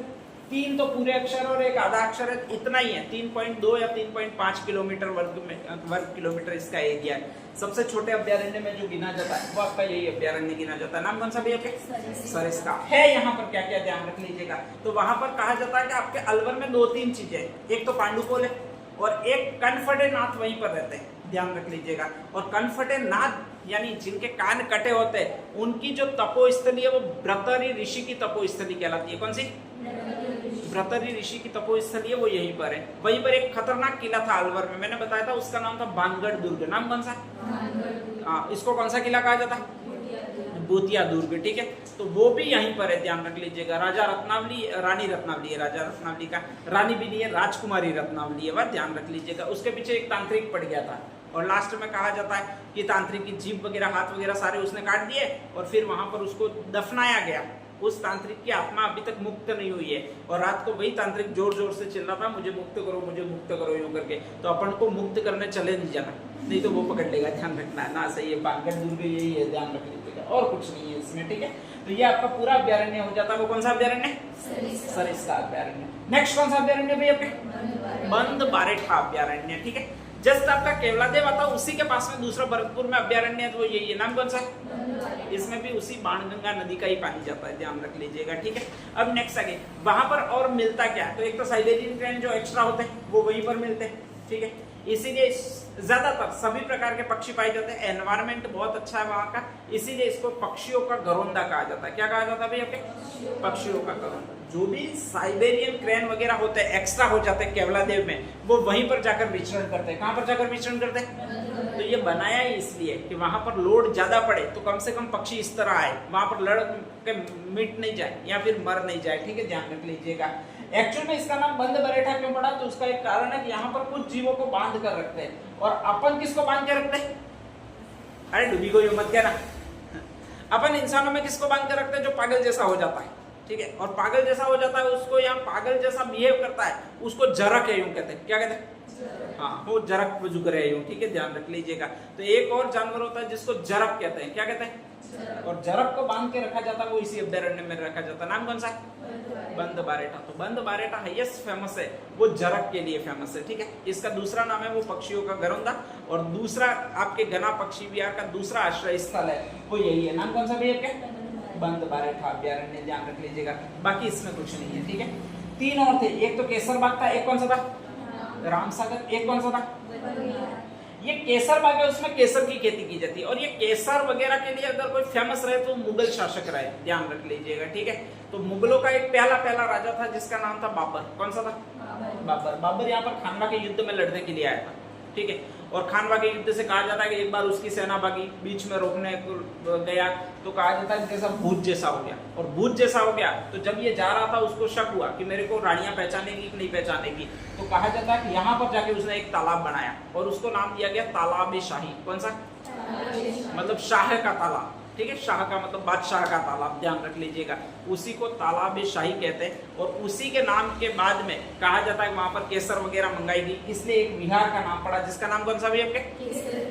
3 तो पूरे अक्षर और एक आधा अक्षर है, इतना ही है। 3.2 या 3.5 किलोमीटर वर्ग किलोमीटर इसका एरिया है। सबसे छोटे अभ्यारण्य में जो गिना जाता है वो आपका यही अभ्यारण्य गिना जाता है। नाम कौन सा भी आपके? सरिस्का है। यहाँ पर क्या क्या ध्यान रख लीजिएगा। तो वहां पर कहा जाता है कि आपके अलवर में 2-3 चीजें, एक तो पांडुपोल है और एक कनफटे नाथ वहीं पर रहते हैं, ध्यान रख लीजिएगा। और कनफटे नाथ यानी जिनके कान कटे होते हैं, उनकी जो तपोस्थली है वो भ्रतरी ऋषि की तपोस्थली कहलाती है। कौन सी? भ्रतरी ऋषि की तपोस्थली है, वो यहीं पर है। वहीं पर एक खतरनाक किला था अलवर में, मैंने बताया था, उसका नाम था बानगढ़ दुर्ग। नाम कौन सा? हाँ, इसको कौन सा किला कहा जाता है? भूतिया दुर्ग, ठीक है। तो वो भी यहीं पर है, ध्यान रख लीजिएगा। राजा रत्नावली, रानी रत्नावली है, राजा रत्नावली का रानी भी नहीं है, राजकुमारी रत्नावली है, वह ध्यान रख लीजिएगा। उसके पीछे एक तांत्रिक पड़ गया था और लास्ट में कहा जाता है कि तांत्रिक की जीभ वगैरह, हाथ वगैरह सारे उसने काट दिए और फिर वहां पर उसको दफनाया गया। उस तांत्रिक की आत्मा अभी तक मुक्त नहीं हुई है और रात को वही तांत्रिक जोर जोर से चिल्ला था, मुझे मुक्त करो, मुझे मुक्त करो, यूं करके। तो अपन को मुक्त करने चले नहीं जाना, नहीं तो वो पकड़ लेगा, ध्यान रखना है ना। सही है, बानगढ़ दुर्ग यही है, ध्यान रख लीजिएगा, और कुछ नहीं है इसमें, ठीक है। तो ये आपका पूरा अभ्यारण्य हो जाता है। वो कौन सा अभ्यारण्य? सरिस्का अभ्यारण्य। नेक्स्ट कौन सा अभ्यारण्य भैया? बंद बारेठा अभ्यारण्य, ठीक है। जस्ट आपका केवलादेव आता है, उसी के पास में दूसरा भरतपुर में अभ्यारण्य है, तो यही है। नाम कौन सा है? इसमें भी उसी बाणगंगा नदी का ही पानी जाता है, ध्यान रख लीजिएगा, ठीक है। अब नेक्स्ट आगे, वहां पर और मिलता क्या है? तो एक तो साइबेरियन ट्रेन जो एक्स्ट्रा होते हैं वो वहीं पर मिलते हैं, ठीक है। इसीलिए ज्यादातर सभी प्रकार के पक्षी पाए जाते हैं। एनवायरमेंट बहुत अच्छा है वहां का, इसीलिए इसको पक्षियों का घरौंदा कहा जाता है। क्या कहा जाता है भैया? पक्षियों का घरौंदा। जो भी साइबेरियन क्रेन वगैरह होते हैं, एक्स्ट्रा हो जाते हैं केवलादेव में, वो वहीं पर जाकर विचरण करते हैं। कहां पर जाकर विचरण करते हैं? तो ये बनाया ही इसलिए कि वहां पर लोड ज्यादा पड़े तो कम से कम पक्षी इस तरह आए, वहां पर लड़ के मिट नहीं जाए या फिर मर नहीं जाए। ठीक है, ध्यान रख लीजिएगा। एक्चुअल में इसका नाम बंद बरेठा क्यों पड़ा? तो उसका एक कारण है कि यहाँ पर कुछ जीवों को बांध कर रखते हैं। और अपन किसको बांध के रखते हैं? अरे डूबी को यो मत कहना। अपन इंसानों में किसको बांध कर रखते हैं? जो पागल जैसा हो जाता है। ठीक है, और पागल जैसा हो जाता है उसको, यहाँ पागल जैसा बिहेव करता है उसको जरक है यूं कहते हैं। क्या कहते हैं? हाँ, वो जरक वजू करे यूं। ठीक है, ध्यान रख लीजिएगा। तो एक और जानवर होता है जिसको जरक कहते हैं। क्या कहते हैं? और जरक को बांध के रखा जाता है, वो इसी अभ्यारण्य में रखा जाता है। नाम कौन सा है? बंद बारेठा। तो बंद बारेठा हाईएस्ट फेमस है, वो जरक के लिए फेमस है। ठीक है, इसका दूसरा नाम है वो पक्षियों का घरौंदा, और दूसरा आपके घना पक्षी विहार का दूसरा आश्रय स्थल है वो यही है। नाम कौन सा भी है? बंद बारेठा अभ्यारण्य, ध्यान रख लीजिएगा। बाकी इसमें कुछ नहीं है। ठीक है, तीन और थे, एक तो केसर बाग था, एक कौन सा था? रामसागर, एक कौन सा था? ये केसर बाग है, उसमें केसर की खेती की जाती है। और ये केसर वगैरह के लिए अगर कोई फेमस रहे तो मुगल शासक रहे, ध्यान रख लीजिएगा। ठीक है, तो मुगलों का एक पहला राजा था जिसका नाम था बाबर। कौन सा था? बाबर। बाबर यहाँ पर खानवा के युद्ध में लड़ने के लिए आया था। ठीक है, और खानवा के युद्ध से कहा जाता है कि एक बार उसकी सेना भागी, बीच में रोकने गया तो कहा जाता है जैसा भूत जैसा हो गया। और भूत जैसा हो गया तो जब ये जा रहा था उसको शक हुआ कि मेरे को रानियां पहचानेगी कि नहीं पहचानेगी। तो कहा जाता है कि यहाँ पर जाके उसने एक तालाब बनाया और उसको नाम दिया गया तालाब-ए-शाही। कौन सा? मतलब शाह का तालाब। ठीक है, शाह का मतलब बादशाह का तालाब, ध्यान रख लीजिएगा। उसी को तालाब-ए-शाही कहते हैं। और उसी के नाम के बाद में कहा जाता है वहां पर केसर वगैरह मंगाई गई, इसलिए एक विहार का नाम पड़ा जिसका नाम कौन सा भी आपके?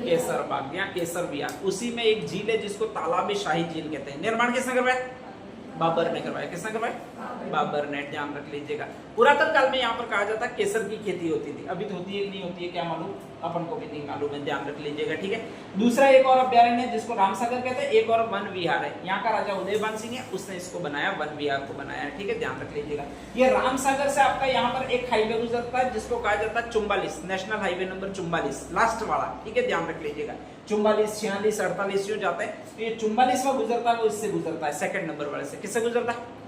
केसर बाग या केसर विहार। उसी में एक झील है जिसको तालाब-ए-शाही झील कहते हैं। निर्माण किसने करवाया? बाबर ने करवाया। किसने करवाया? बाबर ने, ध्यान रख लीजिएगा। पुरातन काल में यहाँ पर कहा जाता है केसर की खेती होती थी। अभी तो होती है कि नहीं होती है क्या मालूम, अपन को भी नहीं मालूम है, ध्यान रख लीजिएगा। ठीक है, दूसरा एक और अभ्यारण्य है जिसको रामसागर कहते हैं, एक और वन विहार है। यहाँ का राजा उदयभान सिंह है, उसने इसको बनाया, वन विहार को बनाया। ठीक है, ध्यान रख लीजिएगा। ये रामसागर से आपका यहाँ पर एक हाईवे गुजरता है जिसको कहा जाता है 44, नेशनल हाईवे नंबर 44, लास्ट वाला। ठीक है, ध्यान रख लीजिएगा। 44, 46, 48 जो जाते हैं, तो ये 44वां गुजरता है, वो इससे गुजरता है, सेकंड नंबर वाले से। किससे गुजरता है?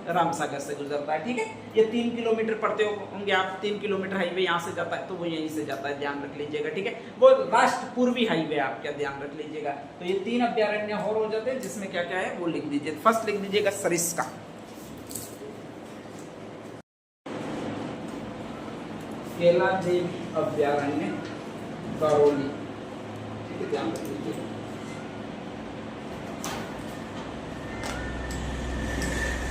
रामसागर से गुजरता है। ठीक है, ये 3 किलोमीटर पड़ते होंगे आप, 3 किलोमीटर हाईवे यहाँ से जाता है, तो वो यहीं से जाता है, ध्यान रख लीजिएगा। ठीक है, वो राष्ट्र पूर्वी हाईवे आपका, ध्यान रख लीजिएगा। तो ये 3 अभ्यारण्य और हो जाते हैं जिसमें क्या क्या है वो लिख दीजिए। फर्स्ट लिख दीजिएगा सरिस्का, केलादेवी अभ्यारण्य करौली। ठीक है, ध्यान रख लीजिए।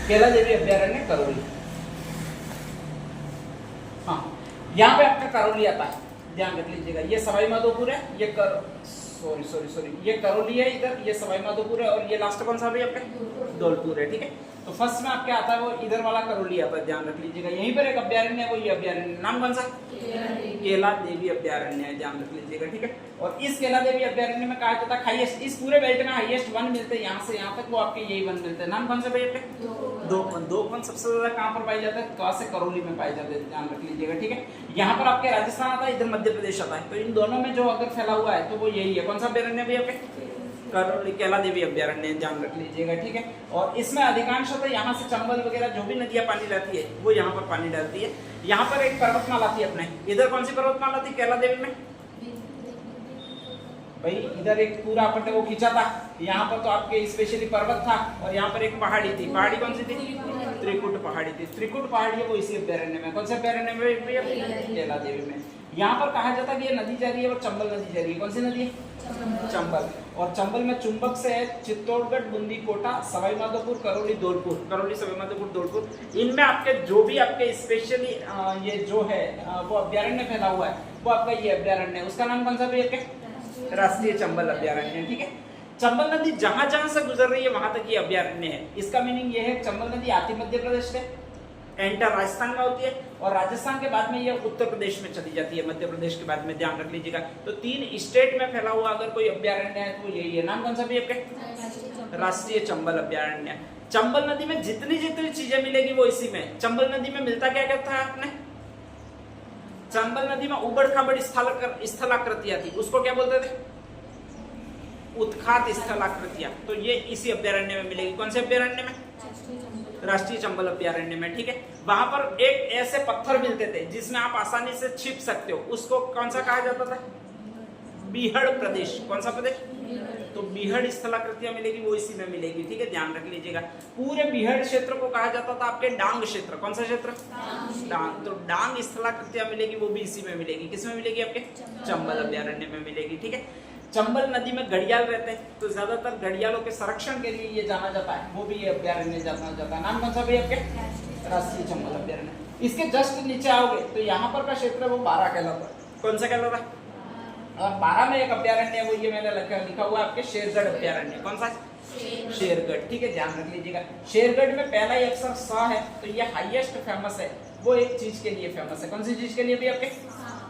केलादेवी अभ्यारण्य करौली। हाँ, यहाँ पे आपका करौली आता है, ध्यान रख लीजिएगा। ये सवाई माधोपुर है, ये सॉरी ये करौली है इधर, ये सवाई माधोपुर है, और ये लास्ट कौन सा भी आपका? धौलपुर है। ठीक है, तो फर्स्ट में आपके आता है वो इधर वाला करौली आता है, ध्यान रख लीजिएगा। यहीं पर एक अभ्यारण्य है, वो ये अभ्यारण्य, नाम कौन सा? केलादेवी अभ्यारण्य है, ध्यान रख लीजिएगा। ठीक है, और इस केलादेवी अभ्यारण्य में कहा जाता है हाईएस्ट, इस पूरे बेल्ट में हाईएस्ट वन मिलते हैं, यहाँ से यहाँ तक वो आपके यही वन मिलते हैं। नाम कौन सा भाई आपके? दो वन सबसे ज्यादा कहाँ पर पाए जाते हैं? तो से करौली में पाए जाते हैं, ध्यान रख लीजिएगा। ठीक है, यहाँ पर आपके राजस्थान आता है, इधर मध्य प्रदेश आता है, तो इन दोनों में जो अगर फैला हुआ है तो वो यही है। कौन सा अभ्यारण्य भी आपके? करौली केलादेवी अभ्यारण्य, ध्यान रख लीजिएगा। ठीक है, और इसमें अधिकांशतः यहाँ से चंबल वगैरह जो भी नदियां पानी लाती है वो यहाँ पर पानी डालती है। यहाँ पर एक पर्वतमाला थी अपने, इधर कौन सी पर्वतमाला थी केलादेवी में? भाई इधर एक पूरा अपन वो खींचा था, यहाँ पर तो आपके स्पेशली पर्वत था, और यहाँ पर एक पहाड़ी थी। पहाड़ी कौन सी थी? त्रिकुट पहाड़ी थी। त्रिकुट पहाड़ी है वो इसी अभ्यारण्य में। कौन से अभ्यारण्य में? केलादेवी में। यहाँ पर कहा जाता है कि ये नदी जा रही है और चंबल नदी जा रही है। कौन सी नदी है? चंबल। और चंबल में चुंबक से है चित्तौड़गढ़, बूंदी, कोटा, सवाई माधोपुर, करौली, धौलपुर। करौली, सवाई माधोपुर, धौलपुर, इनमें आपके जो भी आपके स्पेशली ये जो है वो अभ्यारण्य फैला हुआ है वो आपका ये अभ्यारण्य है। उसका नाम कौन सा भी है? राष्ट्रीय चंबल अभ्यारण्य। ठीक है, चंबल नदी जहां जहां से गुजर रही है वहां तक ये अभ्यारण्य है। इसका मीनिंग ये है चंबल नदी आती मध्य प्रदेश से, एंटर राजस्थान में होती है, और राजस्थान के बाद में ये उत्तर प्रदेश में चली जाती है, मध्य प्रदेश के बाद में, ध्यान रख लीजिएगा। तो 3 स्टेट में फैला हुआ अगर कोई अभ्यारण्य है तो यही है। नाम कौन सा भी आपके? राष्ट्रीय चंबल अभ्यारण्य। चंबल नदी में जितनी जितनी चीजें मिलेगी वो इसी में। चंबल नदी में मिलता क्या क्या था आपने? चंबल नदी में उबड़ खाबड़ स्थलाकृतियां थी, उसको क्या बोलते थे? उत्खात स्थलाकृतियां। तो ये इसी अभ्यारण्य में मिलेगी। कौन से अभ्यारण्य में? राष्ट्रीय चंबल अभ्यारण्य में, ठीक है। वहां पर एक ऐसे पत्थर मिलते थे जिसमें आप आसानी से छिप सकते हो, उसको कौन सा कहा जाता था? बीहड़ प्रदेश। कौन सा प्रदेश? तो बीहड़ स्थलाकृतियां मिलेगी, वो इसी में मिलेगी, ठीक है, ध्यान रख लीजिएगा। पूरे बीहड़ क्षेत्र को कहा जाता था आपके डांग क्षेत्र। कौन सा क्षेत्र? डांग। तो डांग स्थलाकृतियां मिलेगी, वो भी इसी में मिलेगी। किसमें मिलेगी? आपके चंबल अभ्यारण्य में मिलेगी, ठीक है। चंबल नदी में घड़ियाल रहते हैं, तो ज्यादातर घड़ियालों के संरक्षण के लिए ये जाना जाता है, वो भी ये अभ्यारण्य जाना जाता है। नाम कौन सा भी आपके? राष्ट्रीय चंबल अभ्यारण्य। इसके जस्ट नीचे आओगे तो यहाँ पर का क्षेत्र वो 12 कहलाता है। कौन सा कहलाता है? और 12 में एक अभ्यारण्य है, वो ये मैंने लिखा हुआ है आपके शेरगढ़ अभ्यारण्य। कौन सा? शेरगढ़, ठीक है, ध्यान रख लीजिएगा। शेरगढ़ में पहला ही अक्षर स है, तो ये हाईएस्ट फेमस है, वो एक चीज के लिए फेमस है। कौन सी चीज के लिए भी आपके?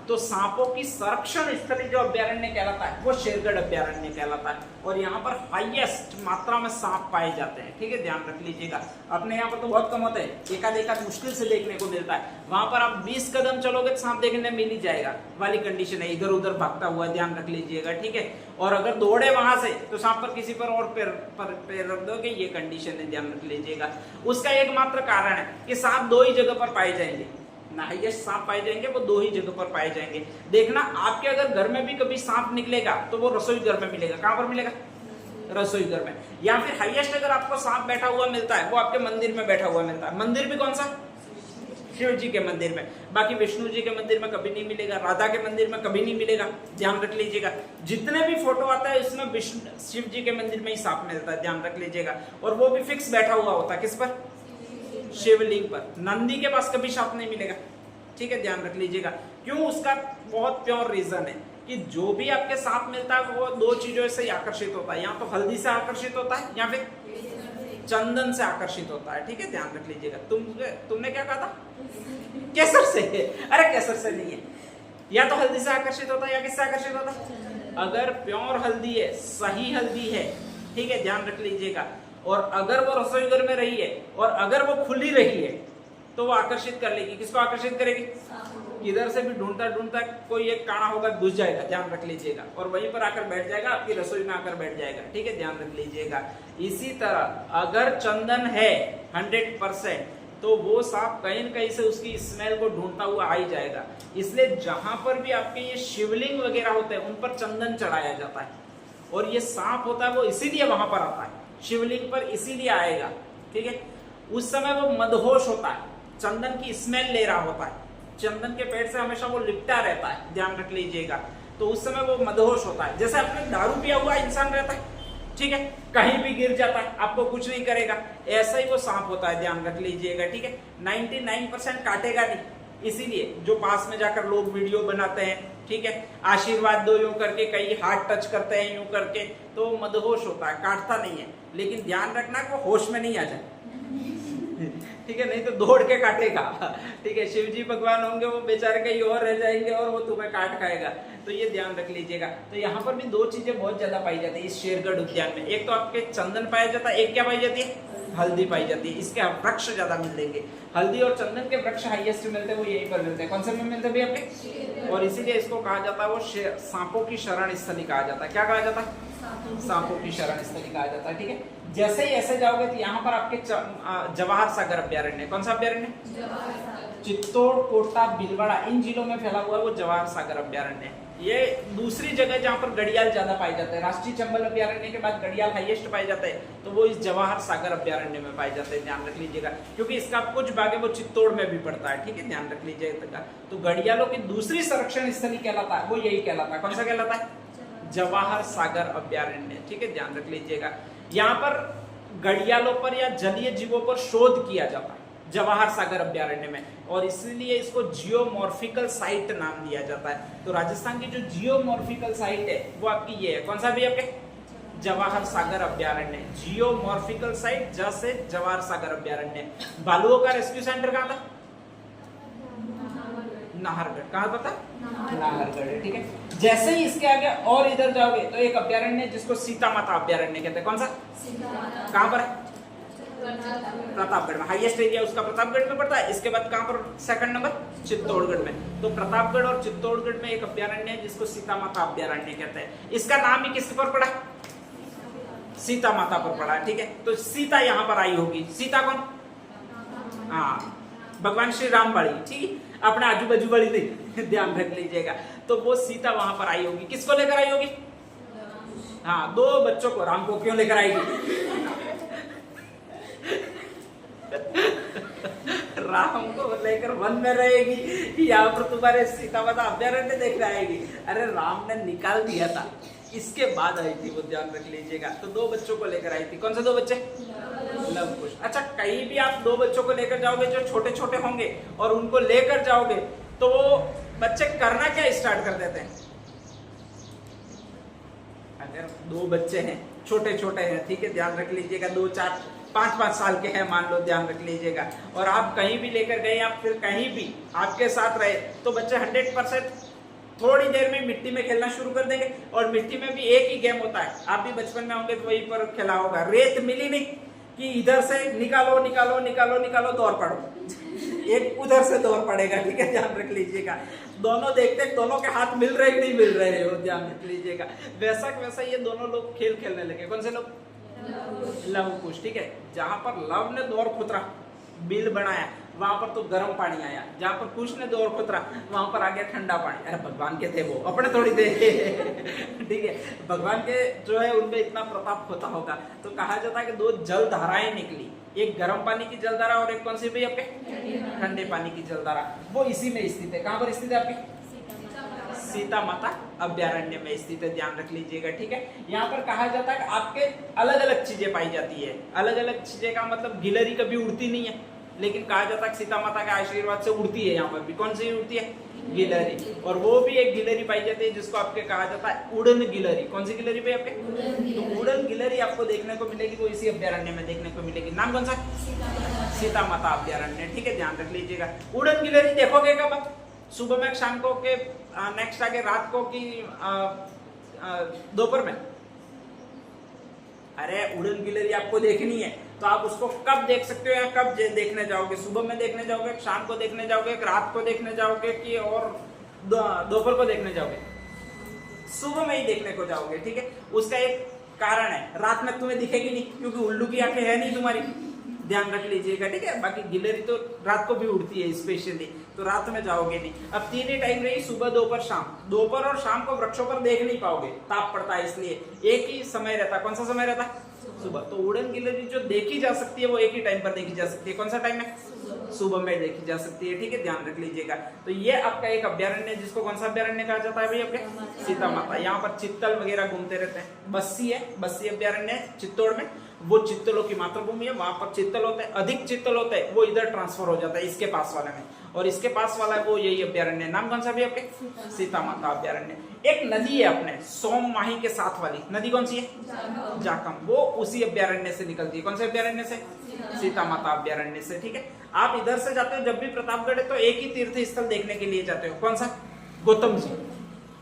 तो सांपों की संरक्षण स्थली जो अभ्यारण्य कहलाता है वो शेरगढ़ अभ्यारण्य कहलाता है, और यहाँ पर हाईएस्ट मात्रा में सांप पाए जाते हैं, ठीक है, ध्यान रख लीजिएगा। अपने यहाँ पर तो बहुत कम होते हैं, एकाध मुश्किल से देखने को मिलता है। वहां पर आप 20 कदम चलोगे तो सांप देखने मिल ही जाएगा वाली कंडीशन है, इधर उधर भागता हुआ, ध्यान रख लीजिएगा, ठीक है। और अगर दौड़े वहां से तो सांप पर किसी पर और पैर रख दोगे, ये कंडीशन है, ध्यान रख लीजिएगा। उसका एकमात्र कारण है कि सांप 2 ही जगह पर पाए जाएंगे, हाईएस्ट सांप पाए जाएंगे वो 2 ही जगह पर पाए जाएंगे। देखना, आपके अगर घर में भी कभी सांप निकलेगा तो वो रसोई घर में मिलेगा। कहां पर मिलेगा? रसोई घर में। या फिर हाईएस्ट अगर आपको सांप बैठा हुआ मिलता है वो आपके मंदिर में बैठा हुआ मिलता है। मंदिर भी कौन सा? शिव जी के मंदिर में। बाकी विष्णु जी के मंदिर में कभी नहीं मिलेगा, राधा के मंदिर में कभी नहीं मिलेगा, ध्यान रख लीजिएगा। जितने भी फोटो आता है उसमें विष्णु शिव जी के मंदिर में ही सांप मिलता है, ध्यान रख लीजिएगा। और वो भी फिक्स बैठा हुआ होता है, किस पर? शिवलिंग पर। नंदी के पास कभी सांप नहीं मिलेगा, ठीक है, ध्यान रख लीजिएगा। क्यों? उसका बहुत प्योर रीजन है कि जो भी आपके सांप मिलता है वो 2 चीजों से ही आकर्षित होता है, या तो हल्दी से आकर्षित होता है या फिर चंदन से आकर्षित होता है, ठीक है, ध्यान रख लीजिएगा। तुमने क्या कहा था? केसर से। अरे केसर से नहीं है, या तो हल्दी से आकर्षित होता है या किससे आकर्षित होता है? अगर प्योर हल्दी है, सही हल्दी है, ठीक है, ध्यान रख लीजिएगा, और अगर वो रसोई घर में रही है और अगर वो खुली रही है तो वो आकर्षित कर लेगी। किसको आकर्षित करेगी? इधर से भी ढूंढता ढूंढता कोई एक काना होगा, घुस जाएगा, ध्यान रख लीजिएगा, और वहीं पर आकर बैठ जाएगा, आपकी रसोई में आकर बैठ जाएगा, ठीक है, ध्यान रख लीजिएगा। इसी तरह अगर चंदन है 100%, तो वो सांप कहीं न कहीं से उसकी स्मेल को ढूंढता हुआ आ ही जाएगा। इसलिए जहां पर भी आपके ये शिवलिंग वगैरह होते हैं उन पर चंदन चढ़ाया जाता है, और ये सांप होता है वो इसीलिए वहां पर आता है, शिवलिंग पर इसीलिए आएगा, ठीक है। उस समय वो मदहोश होता है, चंदन की स्मेल ले रहा होता है, चंदन के पेड़ से हमेशा वो लिपटा रहता है, ध्यान रख लीजिएगा। तो उस समय वो मदहोश होता है, जैसे आपने दारू पिया हुआ इंसान रहता है, ठीक है, कहीं भी गिर जाता है, आपको कुछ नहीं करेगा, ऐसा ही वो सांप होता है, ध्यान रख लीजिएगा, ठीक है। 99% काटेगा नहीं, इसीलिए जो पास में जाकर लोग वीडियो बनाते हैं, ठीक है, आशीर्वाद दो यूं करके, कई हाथ टच करते हैं यूं करके, तो मदहोश होता है, काटता नहीं है। लेकिन ध्यान रखना कि वो होश में नहीं आ जाए, ठीक है, नहीं तो दौड़ के काटेगा, ठीक है। शिव जी भगवान होंगे वो बेचारे कहीं और रह जाएंगे और वो तुम्हें काट खाएगा, तो ये ध्यान रख लीजिएगा। तो यहाँ पर भी 2 चीजें बहुत ज्यादा पाई जाती है इस शेरगढ़ उद्यान में। एक तो आपके चंदन पाया जाता है, एक क्या पाई जाती है? हल्दी पाई जाती है। इसके वृक्ष ज्यादा मिलेंगे, हल्दी और चंदन के वृक्ष हाईएस्ट मिलते हैं, वो यहीं पर मिलते हैं। कौन से में मिलते हैं आपके? और इसीलिए इसको कहा जाता है वो सांपों की शरण स्थली कहा जाता है। क्या कहा जाता है? सांपों की शरण स्थली कहा जाता है, ठीक है। जैसे ही ऐसे जाओगे तो यहाँ पर आपके जवाहर सागर अभ्यारण्य, कौन सा अभ्यारण्य? चित्तौड़, कोटा, भीलवाड़ा, इन जिलों में फैला हुआ है वो जवाहर सागर अभ्यारण्य। ये दूसरी जगह जहाँ पर घड़ियाल ज्यादा पाए जाते हैं, राष्ट्रीय चंबल अभ्यारण्य के बाद घड़ियाल हाईएस्ट पाए जाते हैं, तो वो इस जवाहर सागर अभ्यारण्य में पाए जाते हैं, ध्यान रख लीजिएगा। क्योंकि इसका कुछ भाग है वो चित्तौड़ में भी पड़ता है, ठीक है, ध्यान रख लीजिएगा। तो घड़ियालों की दूसरी संरक्षण स्थली कहलाता है वो यही कहलाता है। कौन सा कहलाता है? जवाहर सागर अभ्यारण्य, ठीक है, ध्यान रख लीजिएगा। यहाँ पर घड़ियालों पर या जलीय जीवों पर शोध किया जाता है जवाहर सागर अभ्यारण्य में, और इसलिए इसको जियोमॉर्फिकल साइट नाम दिया जाता है। तो राजस्थान की जो जियोमॉर्फिकल साइट है वो आपकी ये है, कौन सा भी आपके? जवाहर सागर अभ्यारण्य। जियोमॉर्फिकल साइट जैसे जवाहर सागर अभ्यारण्य। भालुओं का रेस्क्यू सेंटर कहाँ था? नाहरगढ़। कहाँ पर था? नाहरगढ़, ठीक है। जैसे ही इसके आगे और इधर जाओगे तो एक अभ्यारण्य जिसको सीता माता अभ्यारण्य कहते हैं। कौन सा? कहाँ पर? प्रतापगढ़ में, हाईएस्ट एरिया उसका प्रतापगढ़ में पड़ता है। इसके बाद कहां पर सेकंड नंबर, चित्तौड़गढ़ में। तो प्रतापगढ़ और चित्तौड़गढ़ में एक अभ्यारण्य है जिसको सीता माता अभ्यारण्य कहते हैं। इसका नाम ही किसके पर पड़ा, सीता माता पर पड़ा, ठीक है। तो सीता यहाँ पर आई होगी, सीता कौन, हाँ भगवान श्री राम वाली, ठीक है, अपने आजू बाजू वाली नहीं, ध्यान रख लीजिएगा। तो वो सीता वहां पर आई होगी, किसको लेकर आई होगी, हाँ 2 बच्चों को। राम को क्यों लेकर आएगी, राम को लेकर वन में रहेगी, यहाँ पर तुम्हारे सीता माता अभ्यारण्य देखने आएगी। अरे राम ने निकाल दिया था, इसके बाद आई थी वो, ध्यान रख लीजिएगा। तो 2 बच्चों को लेकर आई थी, कौन से 2 बच्चे, लव कुश। अच्छा कहीं भी आप 2 बच्चों को लेकर जाओगे जो छोटे छोटे होंगे और उनको लेकर जाओगे तो वो बच्चे करना क्या स्टार्ट कर देते हैं। अगर 2 बच्चे हैं, छोटे छोटे हैं, ठीक है, ध्यान रख लीजिएगा, 2, 4, 5 साल के हैं मान लो, ध्यान रख लीजिएगा, और आप कहीं भी लेकर गए, आप फिर कहीं भी आपके साथ रहे, तो बच्चे 100% थोड़ी देर में मिट्टी में खेलना शुरू कर देंगे। और मिट्टी में भी एक ही गेम होता है, आप भी बचपन में होंगे तो वहीं पर खेला होगा, रेत मिली नहीं कि इधर से निकालो निकालो निकालो निकालो, दौड़ पड़ो, एक उधर से दौड़ पड़ेगा, ठीक है, ध्यान रख लीजिएगा। दोनों देखते दोनों के हाथ मिल रहे नहीं मिल रहे हो, ध्यान रख लीजिएगा। वैसा वैसा ये दोनों लोग खेल खेलने लगे, कौन से लोग, लव कुश, ठीक है। जहां पर लव ने दौर खुतरा, बिल बनाया, वहां पर तो गर्म पानी आया, जहां पर कुश ने दौर खुतरा वहां पर आ गया ठंडा पानी। अरे भगवान के थे वो, अपने थोड़ी थे, ठीक है, भगवान के जो है उनमें इतना प्रताप होता होगा। तो कहा जाता है कि 2 जल धाराएं निकली, एक गर्म पानी की जलधारा और एक कौन सी भी आपके, ठंडे पानी की जलधारा। वो इसी में स्थित है, कहां पर स्थित है आपकी, सीता माता अभ्यारण्य में स्थित है, ध्यान रख लीजिएगा, ठीक है। यहाँ पर कहा जाता है कि आपके अलग अलग चीजें पाई जाती है। अलग अलग चीजें का मतलब गिलहरी कभी उड़ती नहीं है, लेकिन कहा जाता है सीता माता के आशीर्वाद से उड़ती है। यहाँ पर भी कौन सी उड़ती है, गिलहरी, और वो भी एक गिलहरी पाई जाती है जिसको आपके कहा जाता है उड़न गिलहरी। कौन सी गिलहरी पे आपके, तो उड़न गिलहरी आपको देखने को मिलेगी, वो इसी अभ्यारण्य में देखने को मिलेगी। नाम कौन सा, सीता माता अभ्यारण्य, ठीक है, ध्यान रख लीजिएगा। उड़न गिलहरी देखोगे कब आप, सुबह में, शाम को के नेक्स्ट आगे रात को की दोपहर में। अरे उड़न गिलहरी आपको देखनी है तो आप उसको कब देख सकते हो या कब देखने जाओगे, सुबह में देखने जाओगे, शाम को देखने जाओगे, रात को देखने जाओगे कि और दोपहर को देखने जाओगे, सुबह में ही देखने को जाओगे, ठीक है। उसका एक कारण है, रात में तुम्हें दिखेगी नहीं क्योंकि उल्लू की आंखें है नहीं तुम्हारी, ध्यान रख लीजिएगा, ठीक है। बाकी गिलहरी तो रात को भी उड़ती है स्पेशली, तो रात में जाओगे नहीं। अब 3 ही टाइम रही, सुबह दोपहर शाम। दोपहर और शाम को वृक्षों पर देख नहीं पाओगे, ताप पड़ता है, इसलिए एक ही समय रहता है। कौन सा समय रहता है, सुबह। तो उड़न गिलहरी जो देखी जा सकती है वो एक ही टाइम पर देखी जा सकती है। कौन सा टाइम है, सुबह में देखी जा सकती है, ठीक है, ध्यान रख लीजिएगा। तो ये आपका एक अभ्यारण्य, जिसको कौन सा अभ्यारण्य कहा जाता है भाई, आपके सीता माता। यहाँ पर चित्तल वगैरह घूमते रहते हैं। बस्सी है, बस्सी अभ्यारण्य है चित्तौड़ में, वो चित्तलों की मातृभूमि है, वहां पर चित्तल होते हैं, अधिक चित्तल होते हैं, वो इधर ट्रांसफर हो जाता है इसके पास वाले में, और इसके पास वाला है वो यही अभ्यारण्य। नाम कौन सा भी आपके, सीता माता अभ्यारण्य। एक नदी है अपने सोम माही के साथ वाली नदी, कौन सी है, जाकम, वो उसी अभ्यारण्य से निकलती है। कौन से अभ्यारण्य से, सीता माता अभ्यारण्य से, ठीक है। आप इधर से जाते हो जब भी प्रतापगढ़ है तो एक ही तीर्थ स्थल देखने के लिए जाते हो, कौन सा, गौतम जी,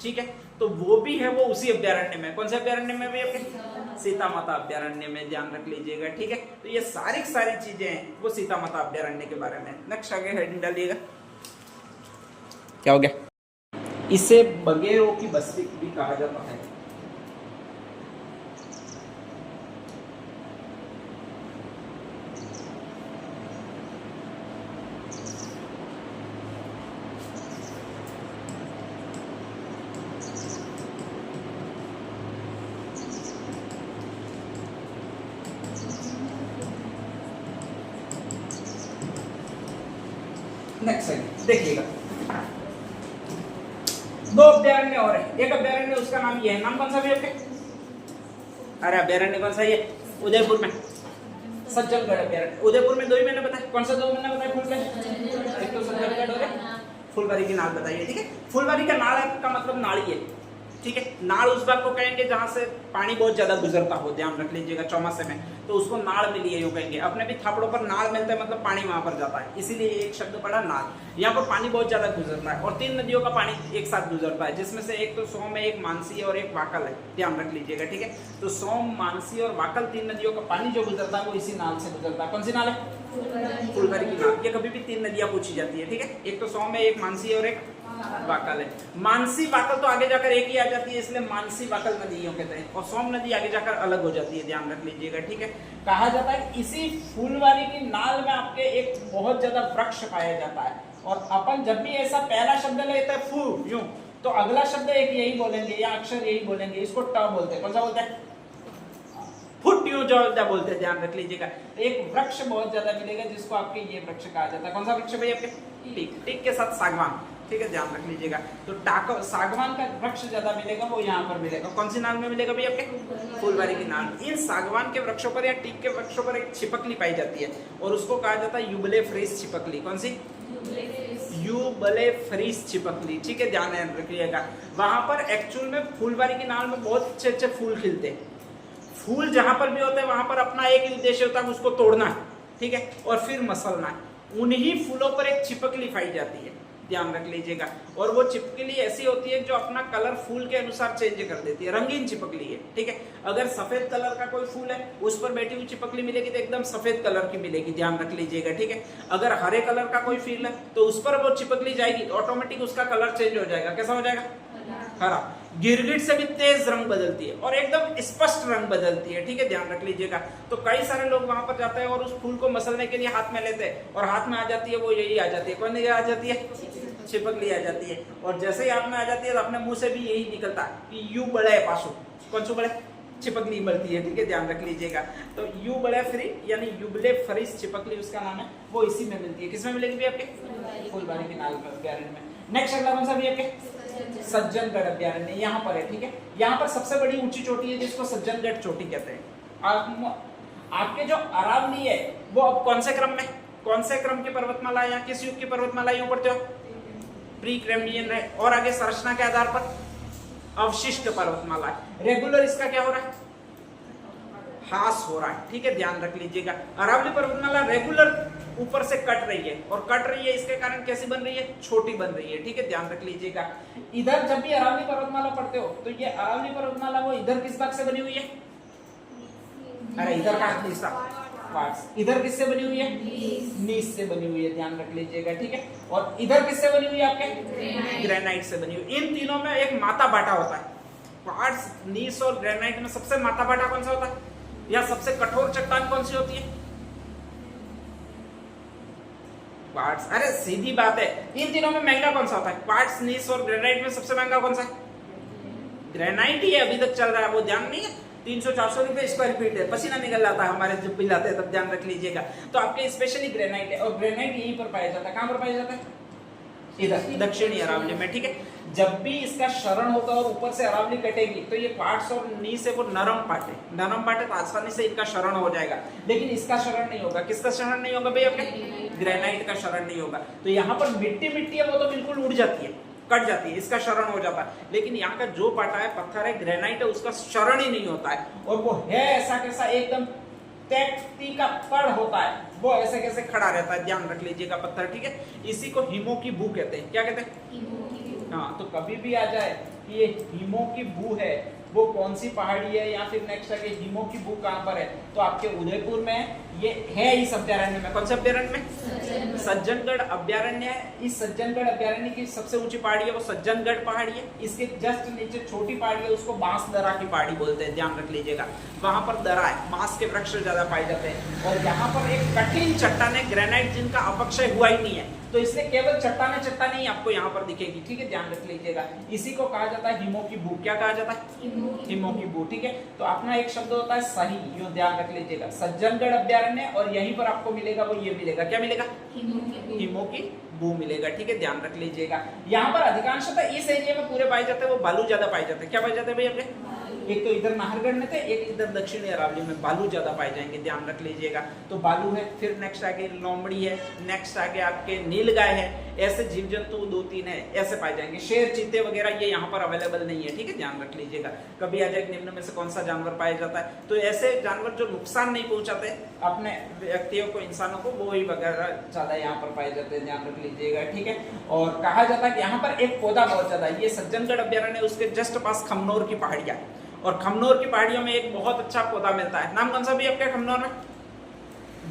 ठीक है। तो वो भी है वो उसी अभ्यारण्य में। कौन से अभ्यारण्य में भी आपके, सीता माता अभ्यारण्य में, ध्यान रख लीजिएगा, ठीक है। तो ये सारी चीजें हैं वो सीता माता अभ्यारण्य के बारे में। नेक्स्ट आगे हेडिंग डालिएगा, क्या हो गया, इसे बगेरों की बस्ती भी कहा जाता है। नेक्स्ट देखिएगा, 2 अभ्यारण्य और है। एक अभ्यारण्य उसका नाम ये है, नाम कौन सा भी आपके, अरे अभ्यारण्य कौन सा, ये उदयपुर में सज्जनगढ़ अभ्यारण्य। उदयपुर में 2 ही मैंने बताया, कौन सा 2 मैंने बताया, एक तो सज्जनगढ़ हो गया, फुलबारी की नाल बताइए, ठीक है। फुलबारी का नाल का मतलब नाली है, ठीक है। नाड़ उस भाग को कहेंगे जहां से पानी बहुत ज्यादा गुजरता हो, ध्यान रख लीजिएगा चौमासे में, तो उसको नाड़ मिली है यूं कहेंगे। अपने भी थापड़ों पर नाड़ मिलता है, मतलब पानी वहां पर जाता है, इसीलिए एक शब्द पड़ा नाड़। यहाँ पर पानी बहुत ज्यादा गुजरता है और 3 नदियों का पानी एक साथ गुजरता है, जिसमें से एक तो सोम है, एक मानसी और एक वाकल है, ध्यान रख लीजिएगा, ठीक है। तो सोम, मानसी और वाकल 3 नदियों का पानी जो गुजरता है वो इसी नाल से गुजरता है। कौन सी नाल है? फुलवारी की नाल। ये कभी भी 3 नदियां पूछी जाती है, ठीक है। एक तो सोम है, एक मानसी और एक वाकल है। मानसी वाकल तो आगे जाकर एक ही आ जाती है, इसलिए मानसी वाकल नदियों कहते हैं, और सोम नदी आगे जाकर अलग हो जाती है, ध्यान रख लीजिएगा, ठीक है। कहा जाता है इसी फुलवारी की नाल में आपके एक बहुत ज्यादा वृक्ष पाया जाता है, और अपन जब भी ऐसा पहला शब्द लेते हैं फू यूं, तो अगला शब्द एक यही बोलेंगे या अक्षर यही बोलेंगे, इसको ट बोलते हैं। कौन सा बोलते हैं? फुट यूं जो बोलते हैं, ध्यान रख लीजिएगा। एक वृक्ष बहुत ज्यादा मिलेगा जिसको आपके ये वृक्ष कहा जाता है। कौन सा वृक्ष भाई? आपके टीक, टीक के साथ सागवान, ठीक है, ध्यान रख लीजिएगा। तो सागवान का वृक्ष ज्यादा मिलेगा, वो यहाँ पर मिलेगा। कौन सी नाल में मिलेगा भाई? आपके फुलवारी की नाल। इन सागवान के वृक्षों पर या टीक के वृक्षों पर एक छिपकली पाई जाती है, और उसको कहा जाता है युबलेफ्रिस छिपकली। कौन सी? युबलेफ्रिस छिपकली, ठीक है, ध्यान रखिएगा। वहां पर एक्चुअल में फुलवारी की नाल में बहुत अच्छे अच्छे फूल खिलते हैं। फूल जहां पर भी होते हैं वहां पर अपना एक ही उद्देश्य होता है, उसको तोड़ना है, ठीक है, और फिर मसलना है। उन्हीं फूलों पर एक छिपकली पाई जाती है, ध्यान रख लीजिएगा। और वो छिपकली ऐसी होती है जो अपना कलर फूल के अनुसार चेंज कर देती है, रंगीन छिपकली है, ठीक है। अगर सफेद कलर का कोई फूल है उस पर बैठी हुई छिपकली मिलेगी तो एकदम सफेद कलर की मिलेगी, ध्यान रख लीजिएगा, ठीक है। अगर हरे कलर का कोई फूल है तो उस पर वो छिपकली जाएगी तो ऑटोमेटिक उसका कलर चेंज हो जाएगा। कैसा हो जाएगा? हरा। गिरगिट से भी तेज रंग बदलती है और एकदम स्पष्ट रंग बदलती है, ठीक है, ध्यान रख लीजिएगा। तो कई सारे लोग वहां पर जाते हैं और उस फूल को मसलने के लिए हाथ में लेते हैं, और हाथ में आ जाती है वो यही आ जाती है। कौन ये आ जाती है? छिपकली आ जाती है। और जैसे ही हाथ में आ जाती है तो अपने मुंह से भी यही निकलता है कि यू बड़े पासो। कौन सो बड़े? छिपकली बढ़ती है, ठीक है, ध्यान रख लीजिएगा। तो यू बड़े फ्री यानी युबलेफ्रिस छिपकली उसका नाम है, वो इसी में मिलती है। किसमें मिलेगी भी? आपके फुलवारी के नाल अभ्यारण्य में। नेक्स्ट अगला कौन सा भी? आपके सज्जनगढ़ अभ्यारण्य, यहाँ पर है, ठीक है। यहाँ पर सबसे बड़ी ऊंची चोटी है जिसको सज्जनगढ़ चोटी कहते हैं। आपके जो अरावली है वो अब कौन से क्रम में, कौन से क्रम की पर्वतमाला है, किस युग की पर्वतमाला यूं पढ़ते हो? प्री कैम्ब्रियन है। और आगे संरचना के आधार पर अवशिष्ट पर्वतमाला है। रेगुलर इसका क्या हो रहा है? ह्रास हो रहा है, ठीक है, ध्यान रख लीजिएगा। अरावली पर्वतमाला रेगुलर ऊपर से कट रही है, और कट रही है इसके कारण कैसी बन रही है? छोटी बन रही है, ठीक है, ध्यान रख लीजिएगा। इधर जब भी अरावली पर्वतमाला पढ़ते हो तो ये अरावली पर्वतमाला वो इधर किस भाग से बनी हुई है? अरे इधर का हिस्सा क्वार्ट्ज। इधर किससे बनी हुई है? नीस से बनी हुई है, ध्यान रख लीजिएगा, ठीक है। और इधर किससे बनी हुई है? आपके ग्रेनाइट से बनी हुई। इन तीनों में एक माता बाटा होता है। क्वार्ट्ज, नीस और ग्रेनाइट में सबसे माता बाटा कौन सा होता है, या सबसे कठोर चट्टान कौन सी होती है? क्वार्ट्ज। अरे सीधी बात है, इन तीनों में महंगा कौन सा होता है? क्वार्ट्ज, नीस और ग्रेनाइट में सबसे महंगा कौन सा है? ग्रेनाइट ही है, अभी तक चल रहा है, वो ध्यान नहीं है। 300-400 रुपए स्क्वायर फीट है, पसीना निकल जाता है हमारे जब पिलाते हैं तब, ध्यान रख लीजिएगा। तो आपके स्पेशली ग्रेनाइट है, और ग्रेनाइट यहीं पर पाया जाता है। कहां पर पाया जाता है? इधर दक्षिणी अरावली में, ठीक है। जब भी इसका शरण होगा और ऊपर से अरावली कटेगी तो ये क्वार्ट्ज और नीस से वो नरम पाटे तो आसानी से इनका शरण हो जाएगा, लेकिन इसका शरण नहीं होगा। किसका शरण नहीं होगा भाई? आपके ग्रेनाइट का शरण नहीं होगा। तो यहाँ पर मिट्टी है वो तो बिल्कुल उड़ जाती है, कट जाती है, इसका शरण हो जाता है। लेकिन यहाँ का जो पाटा है, पत्थर है, ग्रेनाइट है, उसका शरण ही नहीं होता है, और वो है ऐसा कैसा एकदम तख्ती का कड़ होता है, वो ऐसे कैसे खड़ा रहता है, ध्यान रख लीजिएगा पत्थर, ठीक है। इसी को हिमो की बू कहते हैं। क्या कहते हैं? हाँ, तो कभी भी आ जाए कि ये हिमो की बू है, वो कौन सी पहाड़ी है, या फिर नेक्स्ट आगे हिमो की बू कहां पर है, तो आपके उदयपुर में ये है इस अभ्यारण्य में। कौन से अभ्यारण्य में? सज्जनगढ़ अभ्यारण्य है। इस सज्जनगढ़ अभ्यारण्य की सबसे ऊंची पहाड़ी है वो सज्जनगढ़ पहाड़ी है। इसके जस्ट नीचे छोटी पहाड़ी है, उसको बांस दरा की पहाड़ी बोलते हैं, ध्यान रख लीजिएगा। वहां पर दरा है, बांस के वृक्ष ज्यादा पाए जाते हैं, और यहाँ पर एक कठिन चट्टान ग्रेनाइट जिनका अपक्षय हुआ ही नहीं है, तो इसलिए केवल चट्टाने ही आपको यहाँ पर दिखेगी, ठीक है, ध्यान रख लीजिएगा। इसी को कहा जाता है हिमो की बू। क्या कहा जाता है? हिमो की बू, ठीक है। तो अपना एक शब्द होता है सही, यूं ध्यान रख लीजिएगा। सज्जनगढ़ अभ्यारण्य, और यहीं पर आपको मिलेगा वो ये मिलेगा, क्या मिलेगा? हिमो की बू मिलेगा, ठीक है, ध्यान रख लीजिएगा। यहाँ पर अधिकांशतः इस एरिया में पूरे पाए जाते हैं वो बालू ज्यादा पाए जाते हैं। क्या पाए जाते हैं भाई? अपने एक तो इधर नाहरगढ़ में थे, एक इधर दक्षिणी अरावली में बालू ज्यादा पाए जाएंगे, ध्यान रख लीजिएगा। तो बालू है, फिर नेक्स्ट आगे लोमड़ी है, नेक्स्ट आगे आपके नीलगाय है, ऐसे जीव जंतु 2-3 है ऐसे पाए जाएंगे। शेर, चीते वगैरह ये यहाँ पर अवेलेबल नहीं है, ठीक है, ध्यान रख लीजिएगा। कभी आ जाए निम्न में से कौन सा जानवर पाया जाता है, तो ऐसे जानवर जो नुकसान नहीं पहुंचाते अपने व्यक्तियों को, इंसानों को, वो ही वगैरह ज्यादा यहाँ पर पाए जाते हैं, ध्यान रख लीजिएगा, ठीक है। और कहा जाता है कि यहाँ पर एक पौधा बहुत ज्यादा, ये सज्जनगढ़ अभ्यारण्य, उसके जस्ट पास खमनोर की पहाड़ियां, और खमनोर की पहाड़ियों में एक बहुत अच्छा पौधा मिलता है, नाम कौन सा भी आपके खमनोर में?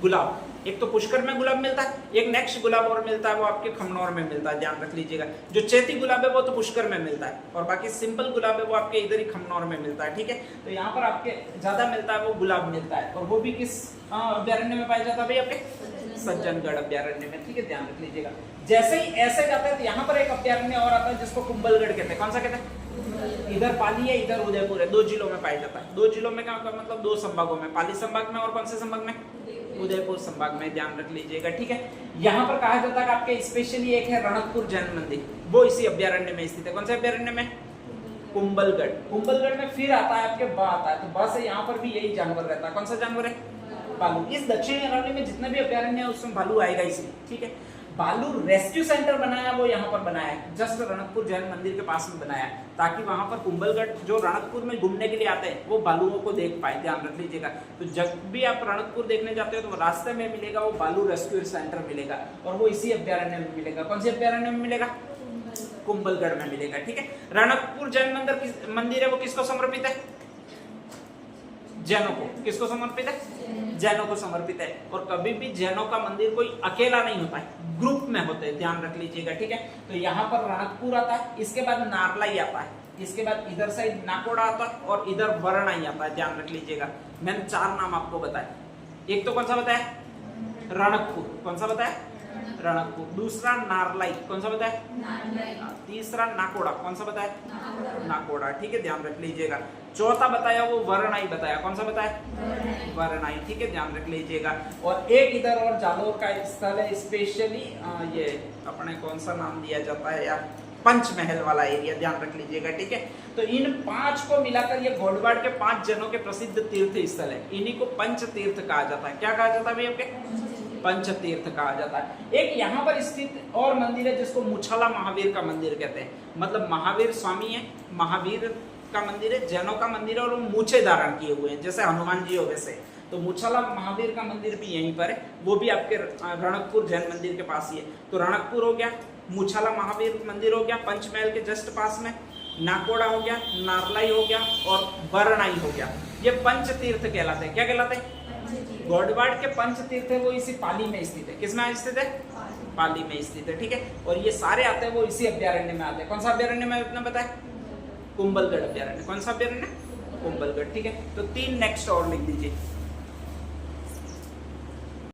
गुलाब। एक तो पुष्कर में गुलाब मिलता है, एक नेक्स्ट गुलाब और मिलता है, वो आपके खमनौर में मिलता है, ध्यान रख लीजिएगा। जो चैती गुलाब है वो तो पुष्कर में मिलता है, और बाकी सिंपल गुलाब है वो आपके इधर ही खमनौर में मिलता है, ठीक है। तो यहाँ पर आपके ज्यादा मिलता है वो गुलाब मिलता है, और वो भी किस अभ्यारण्य में पाया जाता है भाई? आपके सज्जनगढ़ अभ्यारण्य में, ठीक है, ध्यान रख लीजिएगा। जैसे ही ऐसे जाते हैं तो यहाँ पर एक अभ्यारण्य और आता है जिसको कुंभलगढ़ कहते हैं। कौन सा कहते हैं? इधर पाली है, इधर उदयपुर है, 2 जिलों में पाया जाता है। 2 जिलों में क्या मतलब 2 संभागों में, पाली संभाग में और कौन से संभाग में? उदयपुर संभाग में, ध्यान रख लीजिएगा, ठीक है। यहाँ पर कहा जाता है कि आपके स्पेशली एक है रणकपुर जैन मंदिर, वो इसी अभ्यारण्य में स्थित है। कौन से अभ्यारण्य में? कुंभलगढ़। कुंभलगढ़ में फिर आता है आपके बा आता है, तो बा से यहाँ पर भी यही जानवर रहता है। कौन सा जानवर है? भालू। इस दक्षिणी अरावली में जितने भी अभ्यारण्य है उसमें भालू आएगा इसी, ठीक है। भालू रेस्क्यू सेंटर बनाया वो यहाँ पर बनाया है, जस्ट रणकपुर जैन मंदिर के पास में बनाया है, ताकि वहां पर कुंभलगढ़ जो रणकपुर में घूमने के लिए आते हैं वो भालुओं को देख पाए, ध्यान रख लीजिएगा। तो जब भी आप रणकपुर देखने जाते हो तो रास्ते में मिलेगा वो भालू रेस्क्यू सेंटर मिलेगा, और वो इसी अभ्यारण्य में मिलेगा। कौन से अभ्यारण्य में मिलेगा? कुंभलगढ़ में मिलेगा, ठीक है। रणकपुर जैन मंदिर है वो किसको समर्पित है? जैनों को। किसको समर्पित है? जैनों को समर्पित है। और कभी भी जैनों का मंदिर कोई अकेला नहीं होता है, ग्रुप में होते हैं, ध्यान रख लीजिएगा, ठीक है। तो यहाँ पर रणकपुर आता है, इसके बाद नारलाई आता है, इसके बाद इधर साइड नाकोड़ा आता है, और इधर वरणाई आता है, ध्यान रख लीजिएगा। मैंने 4 नाम आपको बताया। एक तो कौन सा बताया? रणकपुर। कौन सा बताया? रणकपुर। दूसरा नारलाई। कौन सा बताया? तीसरा नाकोड़ा। कौन सा बताया? नाकोड़ा, ठीक है, ध्यान रख लीजिएगा। चौथा बताया वो वरणाई बताया। कौन सा बताया? वरणाई, ठीक है, ध्यान रख लीजिएगा। और एक इधर और जालोर का स्थल है स्पेशली, ये अपने कौन सा नाम दिया जाता है यार, पंचमहल वाला एरिया, ध्यान रख लीजिएगा, ठीक है। तो इन 5 को मिलाकर ये घोड़वाड़ के 5 जनों के प्रसिद्ध तीर्थ स्थल है, इन्हीं को पंच तीर्थ कहा जाता है। क्या कहा जाता है भाई आपके? पंच तीर्थ कहा जाता है। एक यहाँ पर स्थित और मंदिर है जिसको मुछाला महावीर का मंदिर कहते हैं, मतलब महावीर स्वामी है, महावीर का मंदिर है, जैनों का मंदिर है, और वो मूछे धारण किए हुए हैं जैसे हनुमान जी हो वैसे। तो मुछाला महावीर का मंदिर भी यहीं पर है, वो भी आपके रणकपुर जैन मंदिर के पास ही है। तो रणकपुर हो गया, मुछाला महावीर मंदिर हो गया पंचमहल के जस्ट पास में, नाकोड़ा हो गया, नारलाई हो गया, और वरणाई हो गया। ये पंच तीर्थ कहलाते हैं। क्या कहलाते हैं? गौड़वाड़ के पंच तीर्थ है वो इसी पाली में स्थित है। किसमें स्थित है? पाली में स्थित है, ठीक है। और ये सारे आते हैं वो इसी अभ्यारण्य में आते हैं। कौन सा अभ्यारण्य में आपने बताया? कुंभलगढ़ अभ्यारण्य। कौन सा अभ्यारण्य? कुंभलगढ़, ठीक है। तो 3 नेक्स्ट और लिख दीजिए।